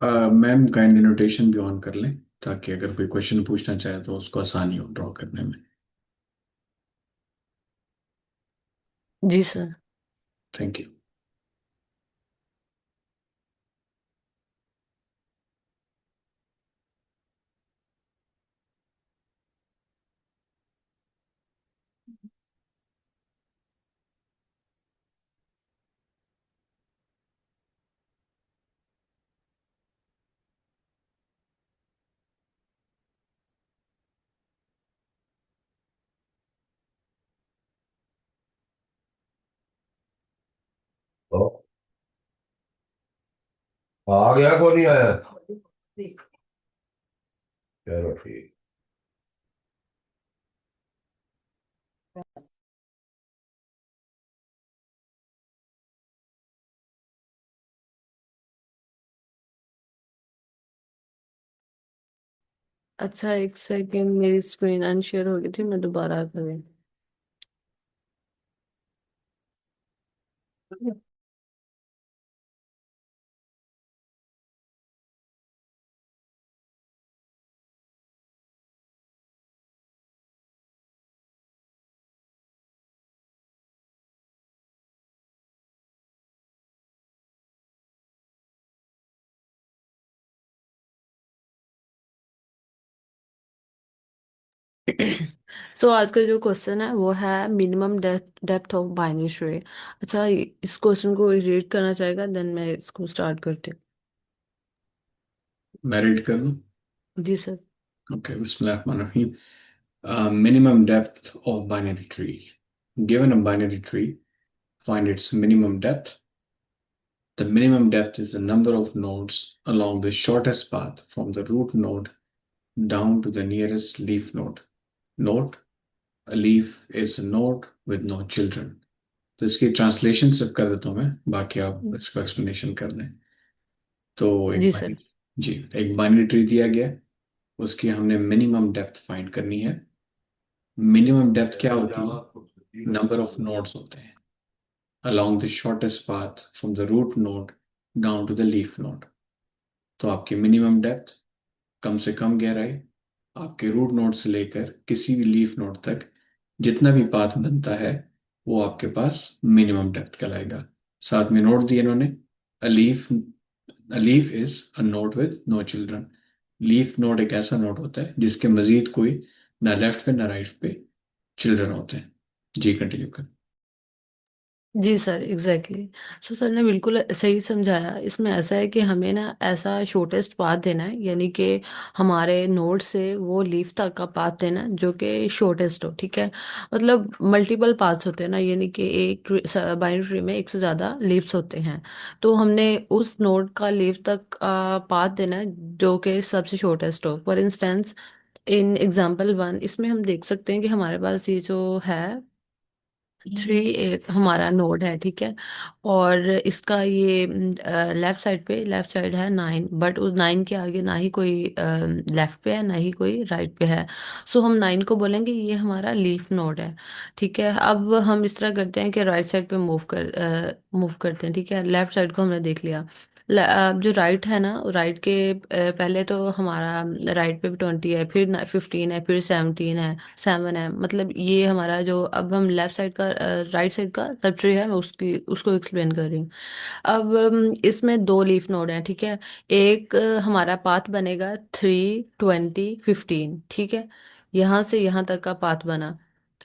Ma'am kindly notation भी on कर लें ताकि अगर कोई क्वेश्चन पूछना चाहे तो उसको आसानी हो ड्रॉ करने में। जी सर। Thank you. तो आ गया कौन नहीं आया। चलो ठीक। अच्छा, एक सेकेंड, मेरी स्क्रीन अनशेयर हो गई थी, मैं दोबारा कर रही हूँ। सो आज का जो क्वेश्चन है वो है minimum depth of binary tree. अच्छा, इस क्वेश्चन को रीड करना चाहेगा, देन मैं इसको स्टार्ट करती मैं रीड कर दूं? हूँ। जी सर। ओके, बिस्मिल्लाहिर्रहमानिर्रहीम। Minimum depth of binary tree. Given a binary tree, find its minimum depth. The minimum depth is the number of nodes along the shortest path from the root node down to the nearest leaf node. Note, a leaf is a node with no children. तो इसकी translation सिर्फ कर देता हूँ मैं, बाकी आप इसको एक्सप्लेनेशन कर दें। तो एक जी सर। बाइनरी, जी, एक बाइनरी ट्री दिया गया है, उसकी हमने मिनिमम डेप्थ फाइंड करनी है। मिनिमम डेप्थ क्या होती है? नंबर ऑफ नोड्स होते हैं along the shortest path from the root node down to the leaf node। तो आपकी मिनिमम डेप्थ, कम से कम गहराई, आपके रूट नोड से लेकर किसी भी लीफ नोड तक जितना भी पाथ बनता है वो आपके पास मिनिमम डेप्थ कहलाएगा। साथ में नोड दिए इन्होंने, a leaf is a node with no children. Leaf node एक ऐसा नोड होता है जिसके मजीद कोई ना लेफ्ट पे ना राइट पे चिल्ड्रन होते हैं। जी, कंटिन्यू कर। जी सर, एग्जैक्टली। सो सर ने बिल्कुल सही समझाया। इसमें ऐसा है कि हमें ना ऐसा शॉर्टेस्ट पाथ देना है, यानी कि हमारे नोड से वो लीफ तक का पाथ देना है जो कि शॉर्टेस्ट हो। ठीक है, मतलब मल्टीपल पाथ्स होते हैं ना, यानी कि एक बाइनरी ट्री में एक से ज़्यादा लीव्स होते हैं। तो हमने उस नोड का लीफ तक पाथ देना है जो कि सबसे शॉर्टेस्ट हो। फॉर इंस्टेंस, इन एग्जाम्पल 1 इसमें हम देख सकते हैं कि हमारे पास ये जो है 3 एक हमारा नोड है। ठीक है, और इसका ये लेफ्ट साइड है 9, बट उस 9 के आगे ना ही कोई लेफ्ट पे है ना ही कोई राइट पे है। सो हम 9 को बोलेंगे ये हमारा लीफ नोड है। ठीक है, अब हम इस तरह करते हैं कि राइट साइड पे मूव करते हैं। ठीक है, लेफ्ट साइड को हमने देख लिया। जो राइट है ना, राइट के पहले तो हमारा राइट पे भी 20 है, फिर 15 है, फिर 17 है, 7 है। मतलब ये हमारा जो, अब हम लेफ्ट साइड का राइट साइड का सब ट्री है, मैं उसकी उसको एक्सप्लेन कर रही हूँ। अब इसमें दो लीफ नोड है। ठीक है, एक हमारा पाथ बनेगा 3, 20, 15। ठीक है, यहाँ से यहाँ तक का पाथ बना,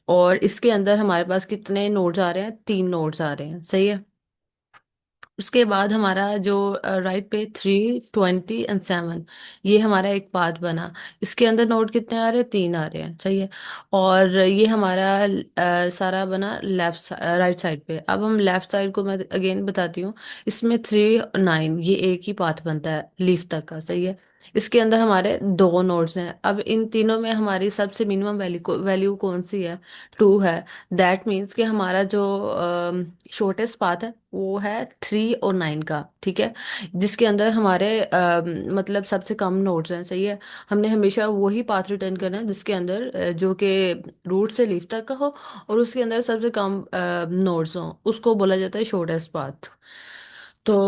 और इसके अंदर हमारे पास कितने नोड्स आ रहे हैं? 3 नोड्स आ रहे हैं। सही है। उसके बाद हमारा जो राइट पे 3, 20 एंड 7, ये हमारा एक पाथ बना। इसके अंदर नोड कितने आ रहे हैं? 3 आ रहे हैं। सही है। और ये हमारा सारा बना लेफ्ट राइट साइड पे। अब हम लेफ्ट साइड को मैं अगेन बताती हूँ। इसमें 3, 9 ये एक ही पाथ बनता है लीफ तक का। सही है। इसके अंदर हमारे दो नोड्स हैं। अब इन तीनों में हमारी सबसे मिनिमम वैल्यू कौन सी है? 2 है। दैट मीन्स कि हमारा जो शॉर्टेस्ट पाथ है वो है 3 और 9 का। ठीक है, जिसके अंदर हमारे मतलब सबसे कम नोड्स हैं। सही है। हमने हमेशा वही पाथ रिटर्न करना है जिसके अंदर जो कि रूट से लीफ तक का हो, और उसके अंदर सबसे कम नोड्स हो, उसको बोला जाता है शॉर्टेस्ट पाथ। तो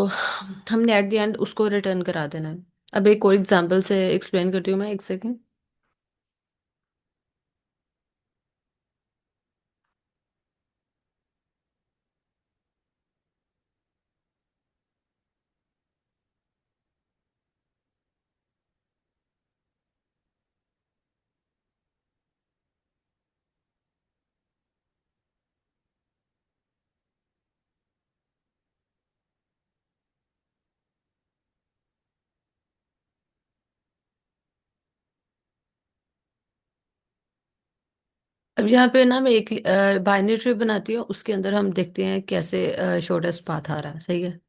हमने एट द एंड उसको रिटर्न करा देना है। अब एक और एग्जांपल से एक्सप्लेन करती हूँ मैं, एक सेकेंड। अब यहाँ पे ना मैं एक बाइनरी ट्री बनाती हूँ, उसके अंदर हम देखते हैं कैसे शॉर्टेस्ट पाथ आ रहा है, सही है।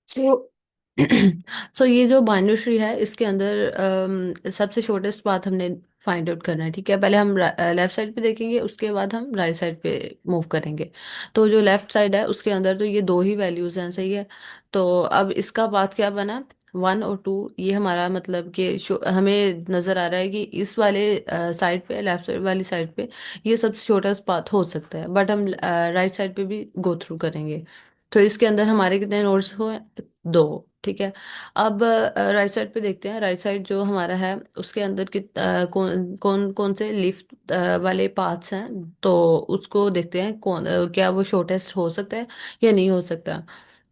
सो सो ये जो बाइनरी ट्री है, इसके अंदर सबसे शॉर्टेस्ट पाथ हमने फाइंड आउट करना है, ठीक है। पहले हम लेफ्ट साइड पे देखेंगे, उसके बाद हम राइट साइड पे मूव करेंगे। तो जो लेफ्ट साइड है उसके अंदर तो ये दो ही वैल्यूज हैं, सही है। तो अब इसका पाथ क्या बना, 1 और 2। ये हमारा मतलब कि हमें नजर आ रहा है कि इस वाले साइड पे, लेफ्ट साइड वाली साइड पे ये सबसे शॉर्टेस्ट पाथ हो सकता है, बट हम राइट साइड पे भी गो थ्रू करेंगे। तो इसके अंदर हमारे कितने नोड्स हुए, दो, ठीक है। अब राइट साइड पे देखते हैं, राइट साइड जो हमारा है उसके अंदर कौन कौन कौन से लिफ्ट वाले पाथ्स हैं। तो उसको देखते हैं क्या वो शॉर्टेस्ट हो सकता है या नहीं हो सकता।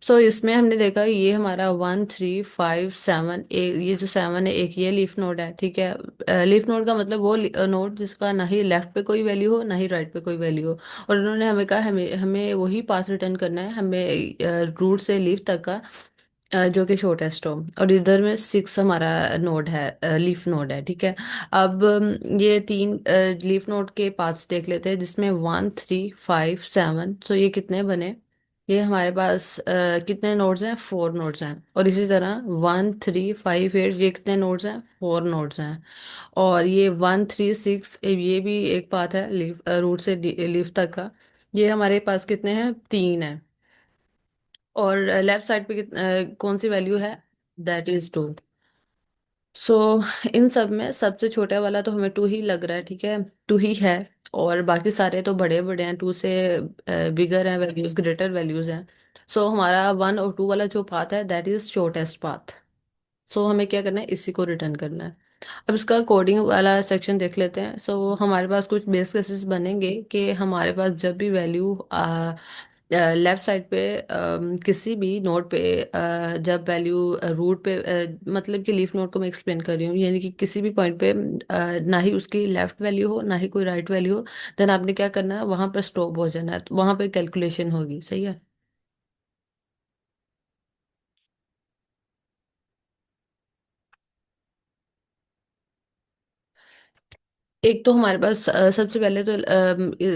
सो इसमें हमने देखा ये हमारा 1, 3, 5, 7, एक ये जो 7 है, एक ये लीफ नोड है, ठीक है। लीफ नोड का मतलब वो नोड जिसका ना ही लेफ्ट पे कोई वैल्यू हो ना ही राइट पे कोई वैल्यू हो। और उन्होंने हमें कहा हमें हमें वही पाथ रिटर्न करना है, हमें रूट से लीफ तक का जो कि शॉर्टेस्ट हो। और इधर में 6 हमारा नोड है, लीफ नोड है, ठीक है। अब ये तीन लीफ नोड के पाथ्स देख लेते हैं, जिसमें 1, 3, 5, 7। सो ये कितने बने, ये हमारे पास कितने नोड्स हैं, 4 नोड्स हैं। और इसी तरह 1, 3, 5, 8, ये कितने नोड्स हैं, 4 नोड्स हैं। और ये 1, 3, 6, ये भी एक पाथ है लीफ रूट से लीफ तक का। ये हमारे पास कितने हैं, 3 है। और लेफ्ट साइड पे कौन सी वैल्यू है, दैट इज 2। सो इन सब में सबसे छोटा वाला तो हमें 2 ही लग रहा है, ठीक है, 2 ही है। और बाकी सारे तो बड़े बड़े हैं, 2 से बिगर हैं वैल्यूज, ग्रेटर वैल्यूज हैं। सो हमारा 1 और 2 वाला जो पाथ है दैट इज शॉर्टेस्ट पाथ। सो हमें क्या करना है, इसी को रिटर्न करना है। अब इसका कोडिंग वाला सेक्शन देख लेते हैं। सो हमारे पास कुछ बेस केसेस बनेंगे कि हमारे पास जब भी वैल्यू लेफ्ट साइड पे किसी भी नोड पे जब वैल्यू रूट पे मतलब कि लीफ नोड को मैं एक्सप्लेन कर रही हूँ, यानी कि किसी भी पॉइंट पे ना ही उसकी लेफ्ट वैल्यू हो ना ही कोई राइट वैल्यू हो, देन आपने क्या करना है, वहां पर स्टॉप हो जाना है। तो वहां पे कैलकुलेशन होगी, सही है। एक तो हमारे पास सबसे पहले तो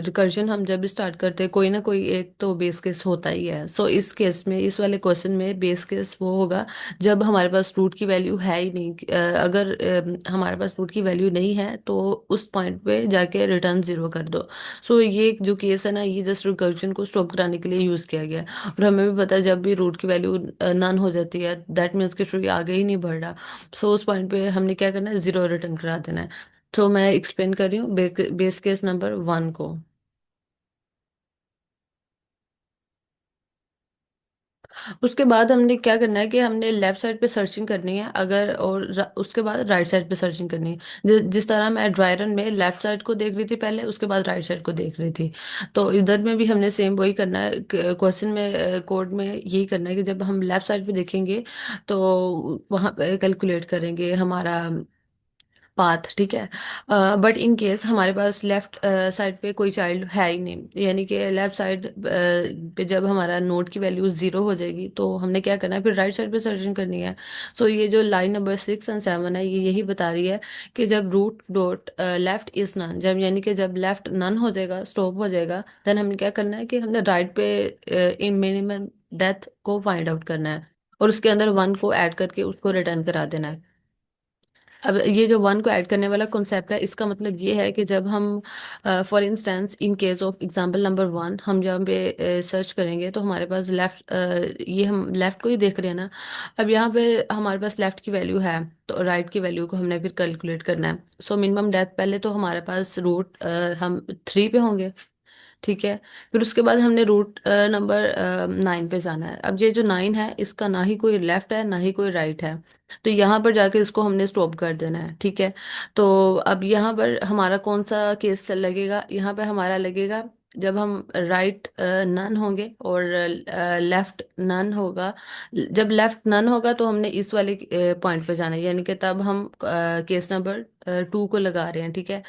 रिकर्जन हम जब भी स्टार्ट करते हैं, कोई ना कोई एक तो बेस केस होता ही है। सो इस केस में, इस वाले क्वेश्चन में बेस केस वो होगा जब हमारे पास रूट की वैल्यू है ही नहीं। अगर हमारे पास रूट की वैल्यू नहीं है तो उस पॉइंट पे जाके रिटर्न 0 कर दो। सो ये जो केस है ना, ये जस्ट रिकर्जन को स्टॉप कराने के लिए यूज किया गया है। और हमें भी पता है जब भी रूट की वैल्यू नन हो जाती है, दैट मीन्स कि ट्री आगे ही नहीं बढ़ रहा। सो उस पॉइंट पे हमने क्या करना है, 0 रिटर्न करा देना है। तो मैं एक्सप्लेन कर रही हूँ बेस केस नंबर 1 को। उसके बाद हमने क्या करना है कि हमने लेफ्ट साइड पे सर्चिंग करनी है, अगर और उसके बाद राइट साइड पे सर्चिंग करनी है। जिस तरह मैं ड्राई रन में लेफ्ट साइड को देख रही थी पहले, उसके बाद राइट साइड को देख रही थी। तो इधर में भी हमने सेम वही करना है, क्वेश्चन में कोड में यही करना है कि जब हम लेफ्ट साइड पे देखेंगे तो वहां पे कैलकुलेट करेंगे हमारा पाथ, ठीक है। बट इन केस हमारे पास लेफ्ट साइड पे कोई चाइल्ड है ही नहीं, यानी कि लेफ्ट साइड पे जब हमारा नोड की वैल्यू जीरो हो जाएगी तो हमने क्या करना है, फिर राइट साइड पे सर्चिंग करनी है। सो ये जो लाइन नंबर 6 और 7 है, ये यही बता रही है कि जब root dot left is none, जब यानी कि जब लेफ्ट नन हो जाएगा, स्टॉप हो जाएगा, देन हमने क्या करना है कि हमने राइट पे इन मिनिमम डेथ को फाइंड आउट करना है, और उसके अंदर वन को ऐड करके उसको रिटर्न करा देना है। अब ये जो वन को ऐड करने वाला कॉन्सेप्ट है, इसका मतलब ये है कि जब हम for instance in case of example number 1 हम जहाँ पे सर्च करेंगे तो हमारे पास लेफ्ट, ये हम लेफ्ट को ही देख रहे हैं ना। अब यहाँ पे हमारे पास लेफ्ट की वैल्यू है, तो राइट की वैल्यू को हमने फिर कैलकुलेट करना है। सो मिनिमम डेथ पहले तो हमारे पास रूट हम 3 पे होंगे, ठीक है। फिर उसके बाद हमने रूट नंबर 9 पे जाना है। अब ये जो 9 है, इसका ना ही कोई लेफ्ट है ना ही कोई राइट है, तो यहाँ पर जाके इसको हमने स्टॉप कर देना है, ठीक है। तो अब यहाँ पर हमारा कौन सा केस लगेगा, यहाँ पे हमारा लगेगा जब हम राइट नन होंगे और लेफ्ट नन होगा। जब लेफ्ट नन होगा तो हमने इस वाले पॉइंट पे जाना है, यानी कि तब हम केस नंबर 2 को लगा रहे हैं, ठीक है।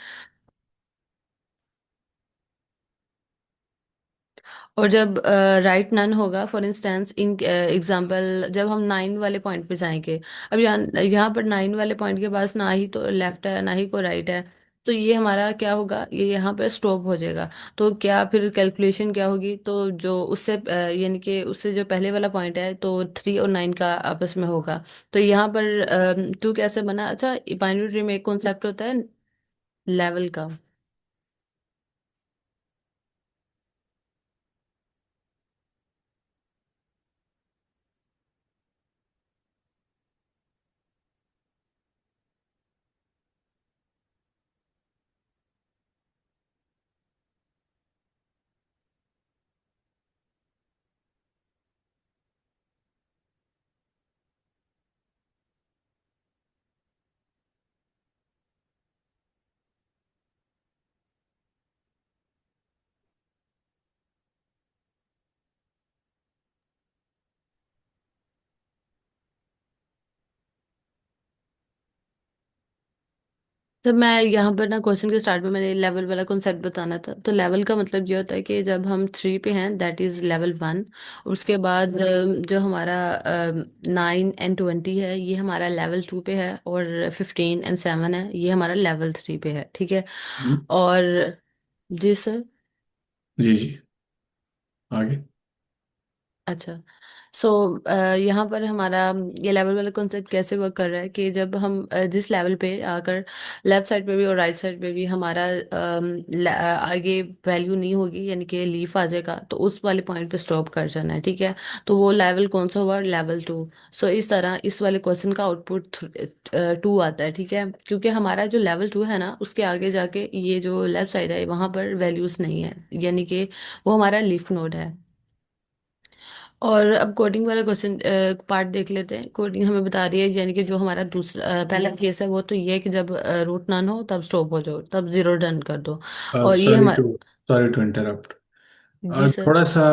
और जब राइट नन होगा, फॉर इंस्टेंस इन एग्जांपल जब हम 9 वाले पॉइंट पे जाएंगे। अब यहाँ यहाँ पर 9 वाले पॉइंट के पास ना ही तो लेफ्ट है ना ही कोई राइट है, तो ये हमारा क्या होगा, ये यहाँ पे स्टॉप हो जाएगा। तो क्या फिर कैलकुलेशन क्या होगी, तो जो उससे यानी कि उससे जो पहले वाला पॉइंट है, तो 3 और 9 का आपस में होगा। तो यहाँ पर 2 कैसे बना, अच्छा, बाइनरी ट्री में एक कॉन्सेप्ट होता है लेवल का। जब मैं यहाँ पर ना क्वेश्चन के स्टार्ट में मैंने लेवल वाला कॉन्सेप्ट बताना था, तो लेवल का मतलब ये होता है कि जब हम 3 पे हैं दैट इज लेवल 1। उसके बाद जो हमारा 9 और 20 है, ये हमारा लेवल 2 पे है, और 15 और 7 है, ये हमारा लेवल 3 पे है, ठीक है। हम्म, और जी सर। जी जी, आगे। अच्छा। सो यहाँ पर हमारा ये लेवल वाला कॉन्सेप्ट कैसे वर्क कर रहा है कि जब हम जिस लेवल पे आकर लेफ्ट साइड पे भी और राइट साइड पे भी हमारा आगे वैल्यू नहीं होगी, यानी कि लीफ आ जाएगा, तो उस वाले पॉइंट पे स्टॉप कर जाना है, ठीक है। तो वो लेवल कौन सा हुआ, लेवल 2। सो इस तरह इस वाले क्वेश्चन का आउटपुट 2 आता है, ठीक है, क्योंकि हमारा जो लेवल 2 है ना, उसके आगे जाके ये जो लेफ्ट साइड है वहां पर वैल्यूज नहीं है, यानी कि वो हमारा लीफ नोड है। और अब कोडिंग वाला क्वेश्चन पार्ट देख लेते हैं। कोडिंग हमें बता रही है, यानी कि जो हमारा दूसरा पहला केस है वो तो ये है कि जब रूट नन हो तब स्टॉप हो जाओ, तब जीरो डन कर दो। और ये सॉरी टू हमारा, सॉरी टू इंटरप्ट। जी सर। थोड़ा सा,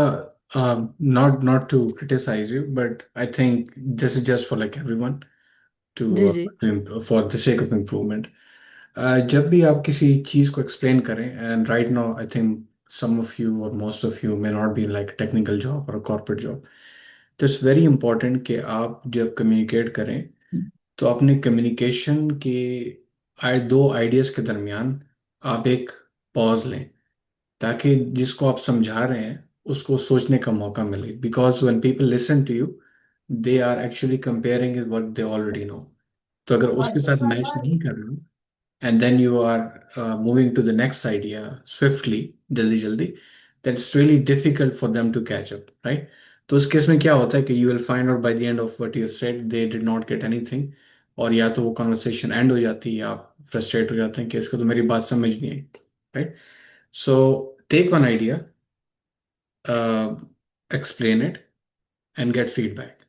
not to criticize you, but I think this is just for like everyone ji to ji for the sake of improvement. जब भी आप किसी चीज को एक्सप्लेन करें, and right now I think some of you or most of you may not be in like a technical job or a corporate job, तो it's very important कि आप जब कम्युनिकेट करें तो अपने कम्युनिकेशन के दो आइडियाज के दरमियान आप एक पॉज लें, ताकि जिसको आप समझा रहे हैं उसको सोचने का मौका मिले, because when people listen to you they are actually comparing with what they already know. तो अगर उसके साथ मैच नहीं कर रहे हो, and then you are moving to the next idea swiftly, jaldi jaldi, that's really difficult for them to catch up, right? तो उस केस में क्या होता है कि you will find out by the end of what you have said they did not get anything, और या तो वो conversation end हो जाती है या आप frustrate हो जाते हैं कि इसको तो मेरी बात समझ नहीं आई, right? So take one idea, uh, explain it and get feedback.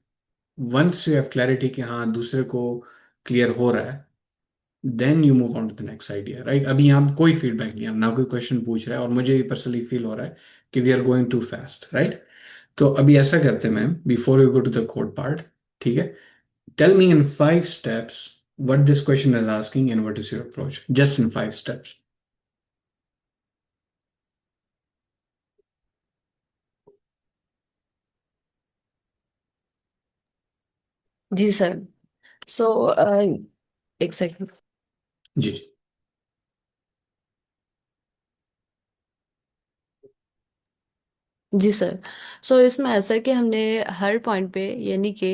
Once you have clarity कि हाँ दूसरे को क्लियर हो रहा है, then you move on to the next idea, right? अभी यहाँ कोई फीडबैक नहीं है, ना कोई क्वेश्चन पूछ रहा है, और मुझे भी पर्सनली फील हो रहा है कि we are going too fast, right? तो अभी ऐसा करते हैं ma'am, before you go to the code part, ठीक है, tell me in 5 steps what this question is asking and what is your approach, just in 5 steps. जी sir. So एक second. जी। जी sir. सो इसमें ऐसा है कि हमने हर पॉइंट पे यानी कि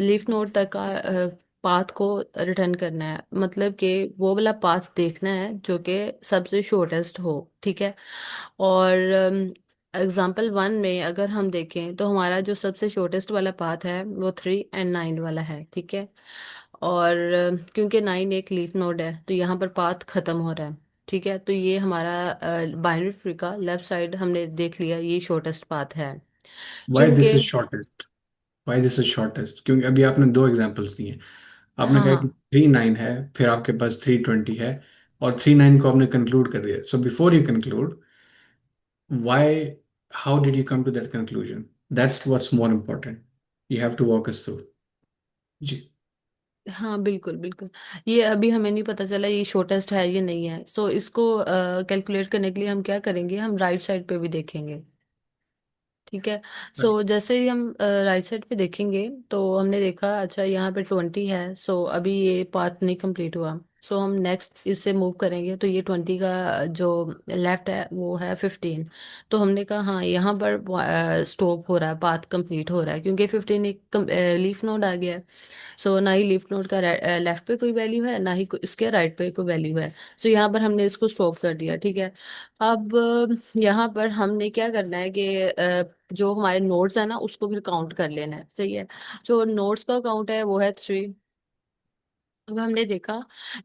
लीफ नोड तक का पाथ को रिटर्न करना है, मतलब कि वो वाला पाथ देखना है जो कि सबसे शॉर्टेस्ट हो। ठीक है। और एग्जाम्पल 1 में अगर हम देखें तो हमारा जो सबसे शॉर्टेस्ट वाला पाथ है वो 3 और 9 वाला है। ठीक है। और क्योंकि 9 एक लीफ नोड है तो यहाँ पर पाथ खत्म हो रहा है। ठीक है। तो ये हमारा बाइनरी ट्री का लेफ्ट साइड हमने देख लिया, ये शॉर्टेस्ट पाथ है। वाई दिस क्योंकि is shortest? Why this is shortest? क्योंकि अभी आपने दो एग्जांपल्स दिए। आपने हाँ कहा कि हाँ 3 9 है, फिर आपके पास 3 20 है, और 3 9 को आपने कंक्लूड कर दिया। So before you conclude, why, how did you come to that conclusion? That's what's more important. You have to walk us through. जी। हाँ, बिल्कुल बिल्कुल। ये अभी हमें नहीं पता चला ये शॉर्टेस्ट है ये नहीं है। सो इसको कैलकुलेट करने के लिए हम क्या करेंगे, हम राइट साइड पे भी देखेंगे। ठीक है। Right. सो जैसे ही हम राइट साइड पे देखेंगे तो हमने देखा अच्छा यहाँ पे 20 है। सो अभी ये पाथ नहीं कंप्लीट हुआ। सो हम नेक्स्ट इससे मूव करेंगे तो ये 20 का जो लेफ्ट है वो है 15। तो हमने कहा हाँ यहाँ पर स्टॉप हो रहा है, पाथ कंप्लीट हो रहा है क्योंकि 15 एक लीफ नोड आ गया है। सो ना ही लीफ नोड का लेफ्ट पे कोई वैल्यू है ना ही इसके राइट पे कोई वैल्यू है। सो यहाँ पर हमने इसको स्टॉप कर दिया। ठीक है। अब यहाँ पर हमने क्या करना है कि जो हमारे नोड्स है ना उसको फिर काउंट कर लेना है। सही है। जो नोड्स का काउंट है वो है 3। अब हमने देखा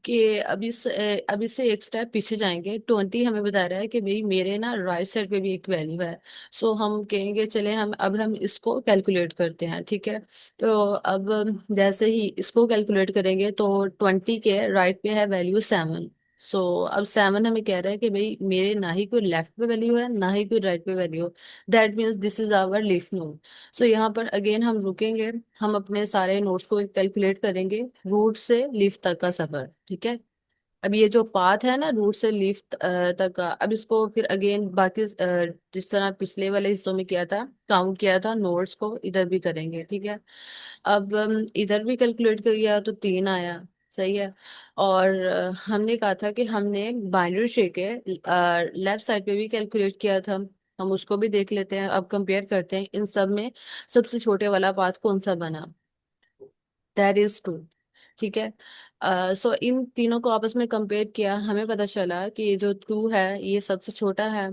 कि अब इससे एक स्टेप पीछे जाएंगे। 20 हमें बता रहा है कि भाई मेरे ना राइट साइड पे भी एक वैल्यू है। सो हम कहेंगे चले हम इसको कैलकुलेट करते हैं। ठीक है। तो अब जैसे ही इसको कैलकुलेट करेंगे तो 20 के राइट पे है वैल्यू 7। सो अब 7 हमें कह रहा है कि भाई मेरे ना ही कोई लेफ्ट पे वैल्यू है ना ही कोई राइट पे value. That means this is our leaf node. So यहाँ पर अगेन हम रुकेंगे, हम अपने सारे नोट्स को कैलकुलेट करेंगे, रूट से लीफ तक का सफर। ठीक है। अब ये जो पाथ है ना रूट से लीफ तक का, अब इसको फिर अगेन बाकी जिस तरह पिछले वाले हिस्सों में किया था, काउंट किया था, नोट्स को इधर भी करेंगे। ठीक है। अब इधर भी कैलकुलेट किया तो 3 आया। सही है। और हमने कहा था कि हमने बाइनरी ट्री के लेफ्ट साइड पे भी कैलकुलेट किया था, हम उसको भी देख लेते हैं। अब कंपेयर करते हैं इन सब में सबसे छोटे वाला पाथ कौन सा बना। That is 2। ठीक है। सो इन तीनों को आपस में कंपेयर किया, हमें पता चला कि ये जो 2 है ये सबसे छोटा है।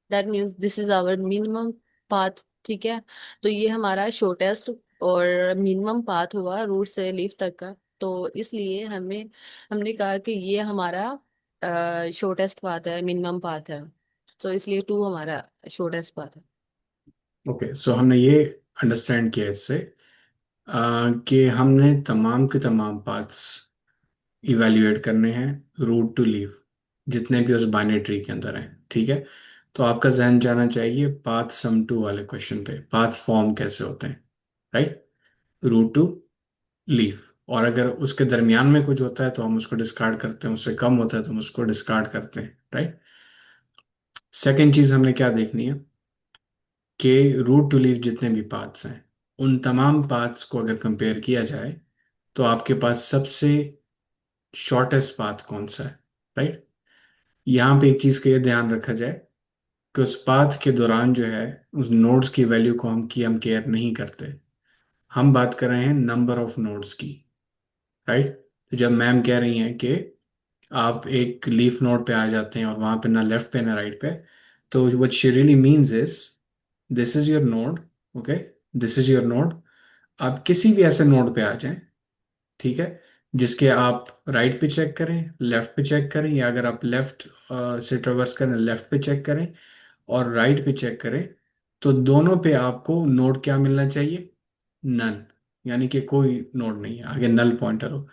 That means this is our minimum path. ठीक है। तो ये हमारा शॉर्टेस्ट और मिनिमम पाथ हुआ रूट से लीफ तक का। तो इसलिए हमने कहा कि ये हमारा शॉर्टेस्ट पाथ है, मिनिमम पाथ है। तो इसलिए 2 हमारा शॉर्टेस्ट पाथ है। ओके, सो हमने ये अंडरस्टैंड किया इससे कि हमने तमाम के तमाम पाथ्स इवेल्युएट करने हैं, रूट टू लीव, जितने भी उस बाइनरी ट्री के अंदर हैं। ठीक है। तो आपका जहन जाना चाहिए पाथ सम टू वाले क्वेश्चन पे, पाथ फॉर्म कैसे होते हैं। राइट। Root to leaf. और अगर उसके दरमियान में कुछ होता है तो हम उसको डिस्कार्ड करते हैं, उससे कम होता है तो हम उसको डिस्कार्ड करते हैं। राइट। सेकेंड चीज हमने क्या देखनी है कि रूट टू लीव जितने भी पाथ्स हैं उन तमाम पाथ्स को अगर कंपेयर किया जाए तो आपके पास सबसे शॉर्टेस्ट पाथ कौन सा है। राइट। यहाँ पे एक चीज का ये ध्यान रखा जाए कि उस पाथ के दौरान जो है उस नोड्स की वैल्यू को हम केयर नहीं करते। हम बात कर रहे हैं नंबर ऑफ नोड्स की। राइट। तो जब मैम कह रही हैं कि आप एक लीफ नोड पे आ जाते हैं और वहां पे ना लेफ्ट पे ना राइट पे, तो what she really means is this is your node. Okay. This is your node. आप किसी भी ऐसे नोड पे आ जाएं, ठीक है, जिसके आप राइट पे चेक करें, लेफ्ट पे चेक करें, या अगर आप लेफ्ट से ट्रेवर्स करें लेफ्ट पे चेक करें और राइट पे चेक करें, तो दोनों पे आपको नोड क्या मिलना चाहिए? नन। यानी कि कोई नोड नहीं है, आगे नल पॉइंटर हो।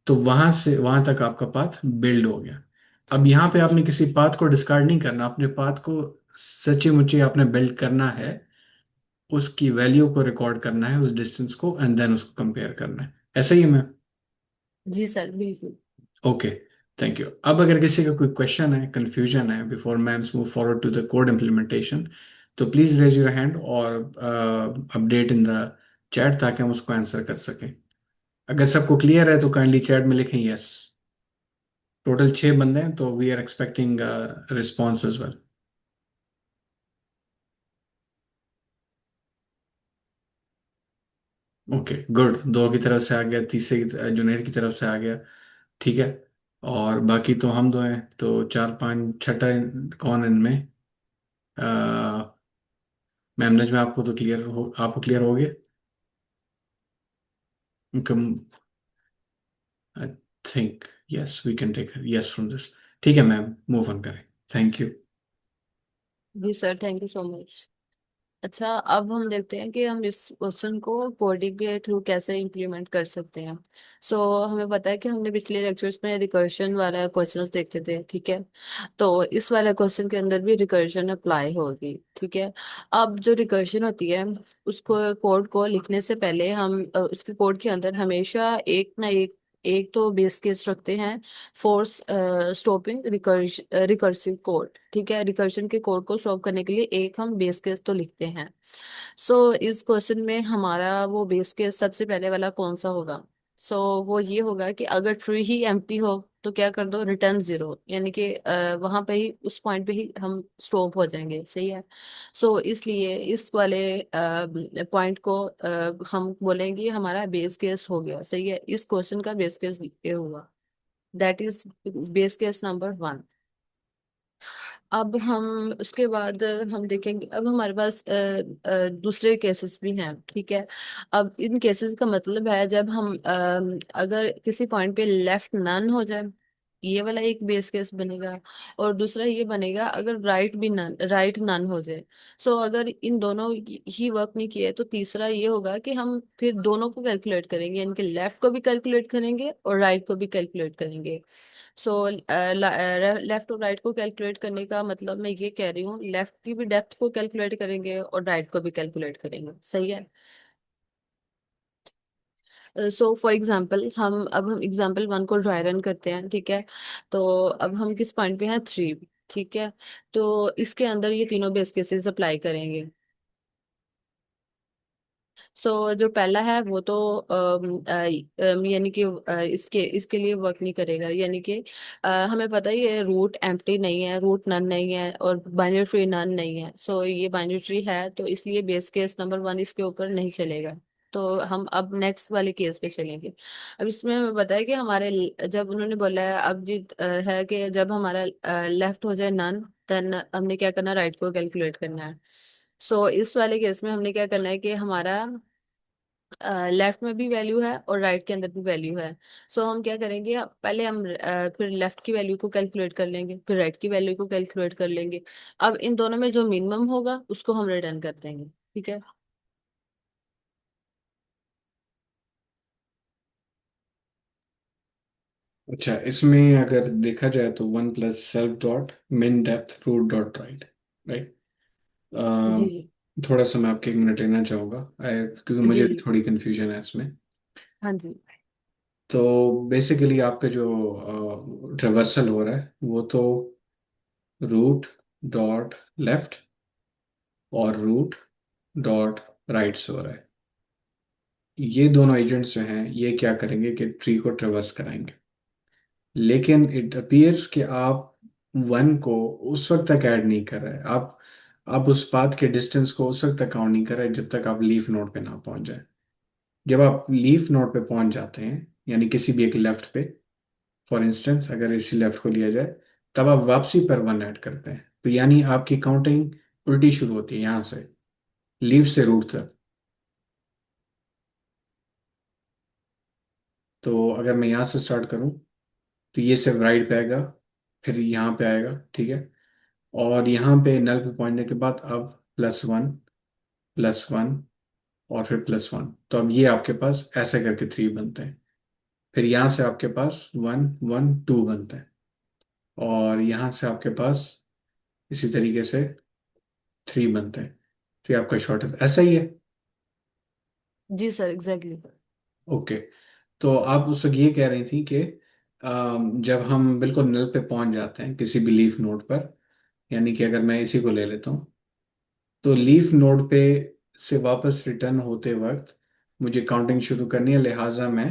तो वहां से वहां तक आपका पाथ बिल्ड हो गया। अब यहाँ पे आपने किसी पाथ को डिस्कार्ड नहीं करना, अपने पाथ को सच्ची मुच्ची आपने बिल्ड करना है, उसकी वैल्यू को रिकॉर्ड करना है, उस डिस्टेंस को, एंड देन उसको कंपेयर करना है। ऐसा ही है मैम? जी सर बिल्कुल। Okay, thank you. अब अगर किसी का कोई क्वेश्चन है, कंफ्यूजन है, before ma'am's move forward to the code implementation, तो प्लीज रेज योर हैंड और अपडेट इन द चैट, ताकि हम उसको आंसर कर सकें। अगर सबको क्लियर है तो काइंडली चैट में लिखें यस। टोटल 6 बंदे हैं, तो we are expecting response as well. Okay good, दो की तरफ से आ गया, तीसरे जुनैद की तरफ से आ गया। ठीक है। और बाकी तो हम दो हैं, तो चार पांच छठा कौन है इनमें? मैम नजमा, आपको क्लियर हो गया? Come, I think yes, we can take yes from this. ठीक है मैम, मूव ऑन करें। Thank you. जी sir, thank you so much. अच्छा, अब हम देखते हैं कि हम इस क्वेश्चन को कोडिंग के थ्रू कैसे इम्प्लीमेंट कर सकते हैं। हमें पता है कि हमने पिछले लेक्चर्स में रिकर्शन वाला क्वेश्चंस देखे थे, ठीक है। तो इस वाले क्वेश्चन के अंदर भी रिकर्शन अप्लाई होगी, ठीक है। अब जो रिकर्शन होती है, उसको कोड को लिखने से पहले हम उसके कोड के अंदर हमेशा एक ना एक तो बेस केस रखते हैं फॉर स्टॉपिंग रिकर्सिव कोड, ठीक है। रिकर्शन के कोड को स्टॉप करने के लिए एक हम बेस केस तो लिखते हैं। इस क्वेश्चन में हमारा वो बेस केस सबसे पहले वाला कौन सा होगा? वो ये होगा कि अगर ट्री ही एम्प्टी हो तो क्या कर दो, रिटर्न जीरो, यानी कि वहां पे ही उस पॉइंट पे ही हम स्टॉप हो जाएंगे, सही है। इसलिए इस वाले पॉइंट को हम बोलेंगे हमारा बेस केस हो गया, सही है। इस क्वेश्चन का बेस केस ये हुआ, that is base case number 1। अब हम उसके बाद हम देखेंगे, अब हमारे पास दूसरे केसेस भी हैं, ठीक है। अब इन केसेस का मतलब है जब हम अगर किसी पॉइंट पे लेफ्ट नन हो जाए, ये वाला एक बेस केस बनेगा। और दूसरा ये बनेगा अगर राइट नन हो जाए। अगर इन दोनों ही वर्क नहीं किए तो तीसरा ये होगा कि हम फिर दोनों को कैलकुलेट करेंगे, यानी कि लेफ्ट को भी कैलकुलेट करेंगे और राइट को भी कैलकुलेट करेंगे। लेफ्ट और राइट को कैलकुलेट करने का मतलब मैं ये कह रही हूँ, लेफ्ट की भी डेप्थ को कैलकुलेट करेंगे और राइट को भी कैलकुलेट करेंगे, सही है। फॉर एग्जाम्पल हम एग्जाम्पल 1 को ड्राई रन करते हैं, ठीक है। अब हम किस पॉइंट पे हैं, 3, ठीक है। इसके अंदर ये तीनों बेस केसेस अप्लाई करेंगे। जो पहला है वो तो यानी कि इसके लिए वर्क नहीं करेगा, यानी कि हमें पता है ये रूट एम्प्टी नहीं है, रूट नन नहीं है और बाइनरी ट्री नन नहीं है। ये बाइनरी ट्री है, तो इसलिए बेस केस नंबर 1 इसके ऊपर नहीं चलेगा। हम अब नेक्स्ट वाले केस पे चलेंगे। अब इसमें हमें पता है कि जब उन्होंने बोला है, अब है कि जब हमारा लेफ्ट हो जाए नन, देन हमने क्या करना, राइट को कैलकुलेट करना है। इस वाले केस में हमने क्या करना है कि हमारा लेफ्ट में भी वैल्यू है और राइट के अंदर भी वैल्यू है। हम क्या करेंगे, पहले हम फिर लेफ्ट की वैल्यू को कैलकुलेट कर लेंगे, फिर राइट की वैल्यू को कैलकुलेट कर लेंगे। अब इन दोनों में जो मिनिमम होगा उसको हम रिटर्न कर देंगे, ठीक है। अच्छा, इसमें अगर देखा जाए तो 1 + self dot min depth root dot right, right. जी जी। थोड़ा सा मैं आपके 1 मिनट लेना चाहूँगा, क्योंकि मुझे भी जी थोड़ी कन्फ्यूजन है इसमें। हाँ जी। तो बेसिकली आपका जो ट्रेवर्सल हो रहा है वो तो रूट डॉट लेफ्ट और रूट डॉट राइट से हो रहा है। ये दोनों एजेंट्स जो हैं ये क्या करेंगे कि ट्री को ट्रेवर्स कराएंगे। लेकिन इट अपीयर्स कि आप 1 को उस वक्त तक ऐड नहीं कर रहे, आप उस पाथ के डिस्टेंस को उस वक्त तक काउंट नहीं कर रहे जब तक आप लीफ नोड पे ना पहुंच जाए। जब आप लीफ नोड पे पहुंच जाते हैं, यानी किसी भी एक लेफ्ट पे, फॉर इंस्टेंस अगर इसी लेफ्ट को लिया जाए, तब आप वापसी पर 1 ऐड करते हैं, तो यानी आपकी काउंटिंग उल्टी शुरू होती है यहाँ से, लीफ से रूट तक। तो अगर मैं यहाँ से स्टार्ट करूँ तो ये सिर्फ राइट पे आएगा, फिर यहाँ पे आएगा, ठीक है। और यहाँ पे नल पे पहुंचने के बाद अब +1 +1 और फिर +1, तो अब ये आपके पास ऐसे करके 3 बनते हैं। फिर यहाँ से आपके पास 1 1 2 बनते हैं, और यहाँ से आपके पास इसी तरीके से 3 बनते हैं। तो ये आपका शॉर्ट है, ऐसा ही है। जी सर, एग्जैक्टली। ओके। तो आप उस वक्त ये कह रही थी कि जब हम बिल्कुल नल पे पहुंच जाते हैं किसी भी लीफ नोड पर, यानी कि अगर मैं इसी को ले लेता हूँ, तो लीफ नोड पे से वापस रिटर्न होते वक्त मुझे काउंटिंग शुरू करनी है, लिहाजा मैं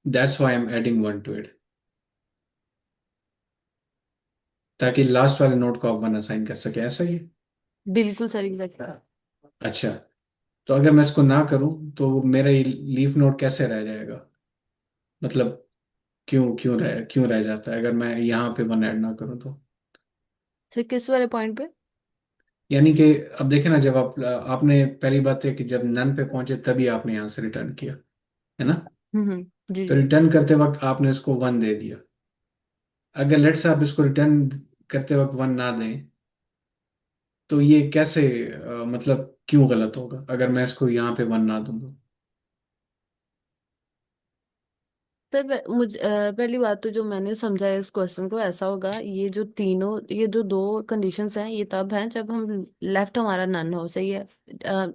that's why I am adding one two it, ताकि लास्ट वाले नोड को आप वन असाइन कर सके, ऐसा ही है? बिल्कुल सर, एग्जैक्टली। अच्छा, तो अगर मैं इसको ना करूं तो मेरा ये लीफ नोड कैसे रह जाएगा? मतलब क्यों रह जाता है अगर मैं यहाँ पे वन ऐड ना करूं तो? सर किस वाले पॉइंट पे? यानी कि अब देखें ना, जब आपने पहली बात है कि जब नन पे पहुंचे तभी आपने यहाँ से रिटर्न किया, है ना? जी तो जी। रिटर्न करते वक्त आपने इसको वन दे दिया। अगर लेट से आप इसको रिटर्न करते वक्त वन ना दें, तो ये कैसे मतलब क्यों गलत होगा अगर मैं इसको यहाँ पे वन ना दूं तो? सर पहली बात तो जो मैंने समझा है इस क्वेश्चन को, ऐसा होगा, ये जो दो कंडीशंस हैं, ये तब हैं जब हम लेफ्ट हमारा नन हो, सही है।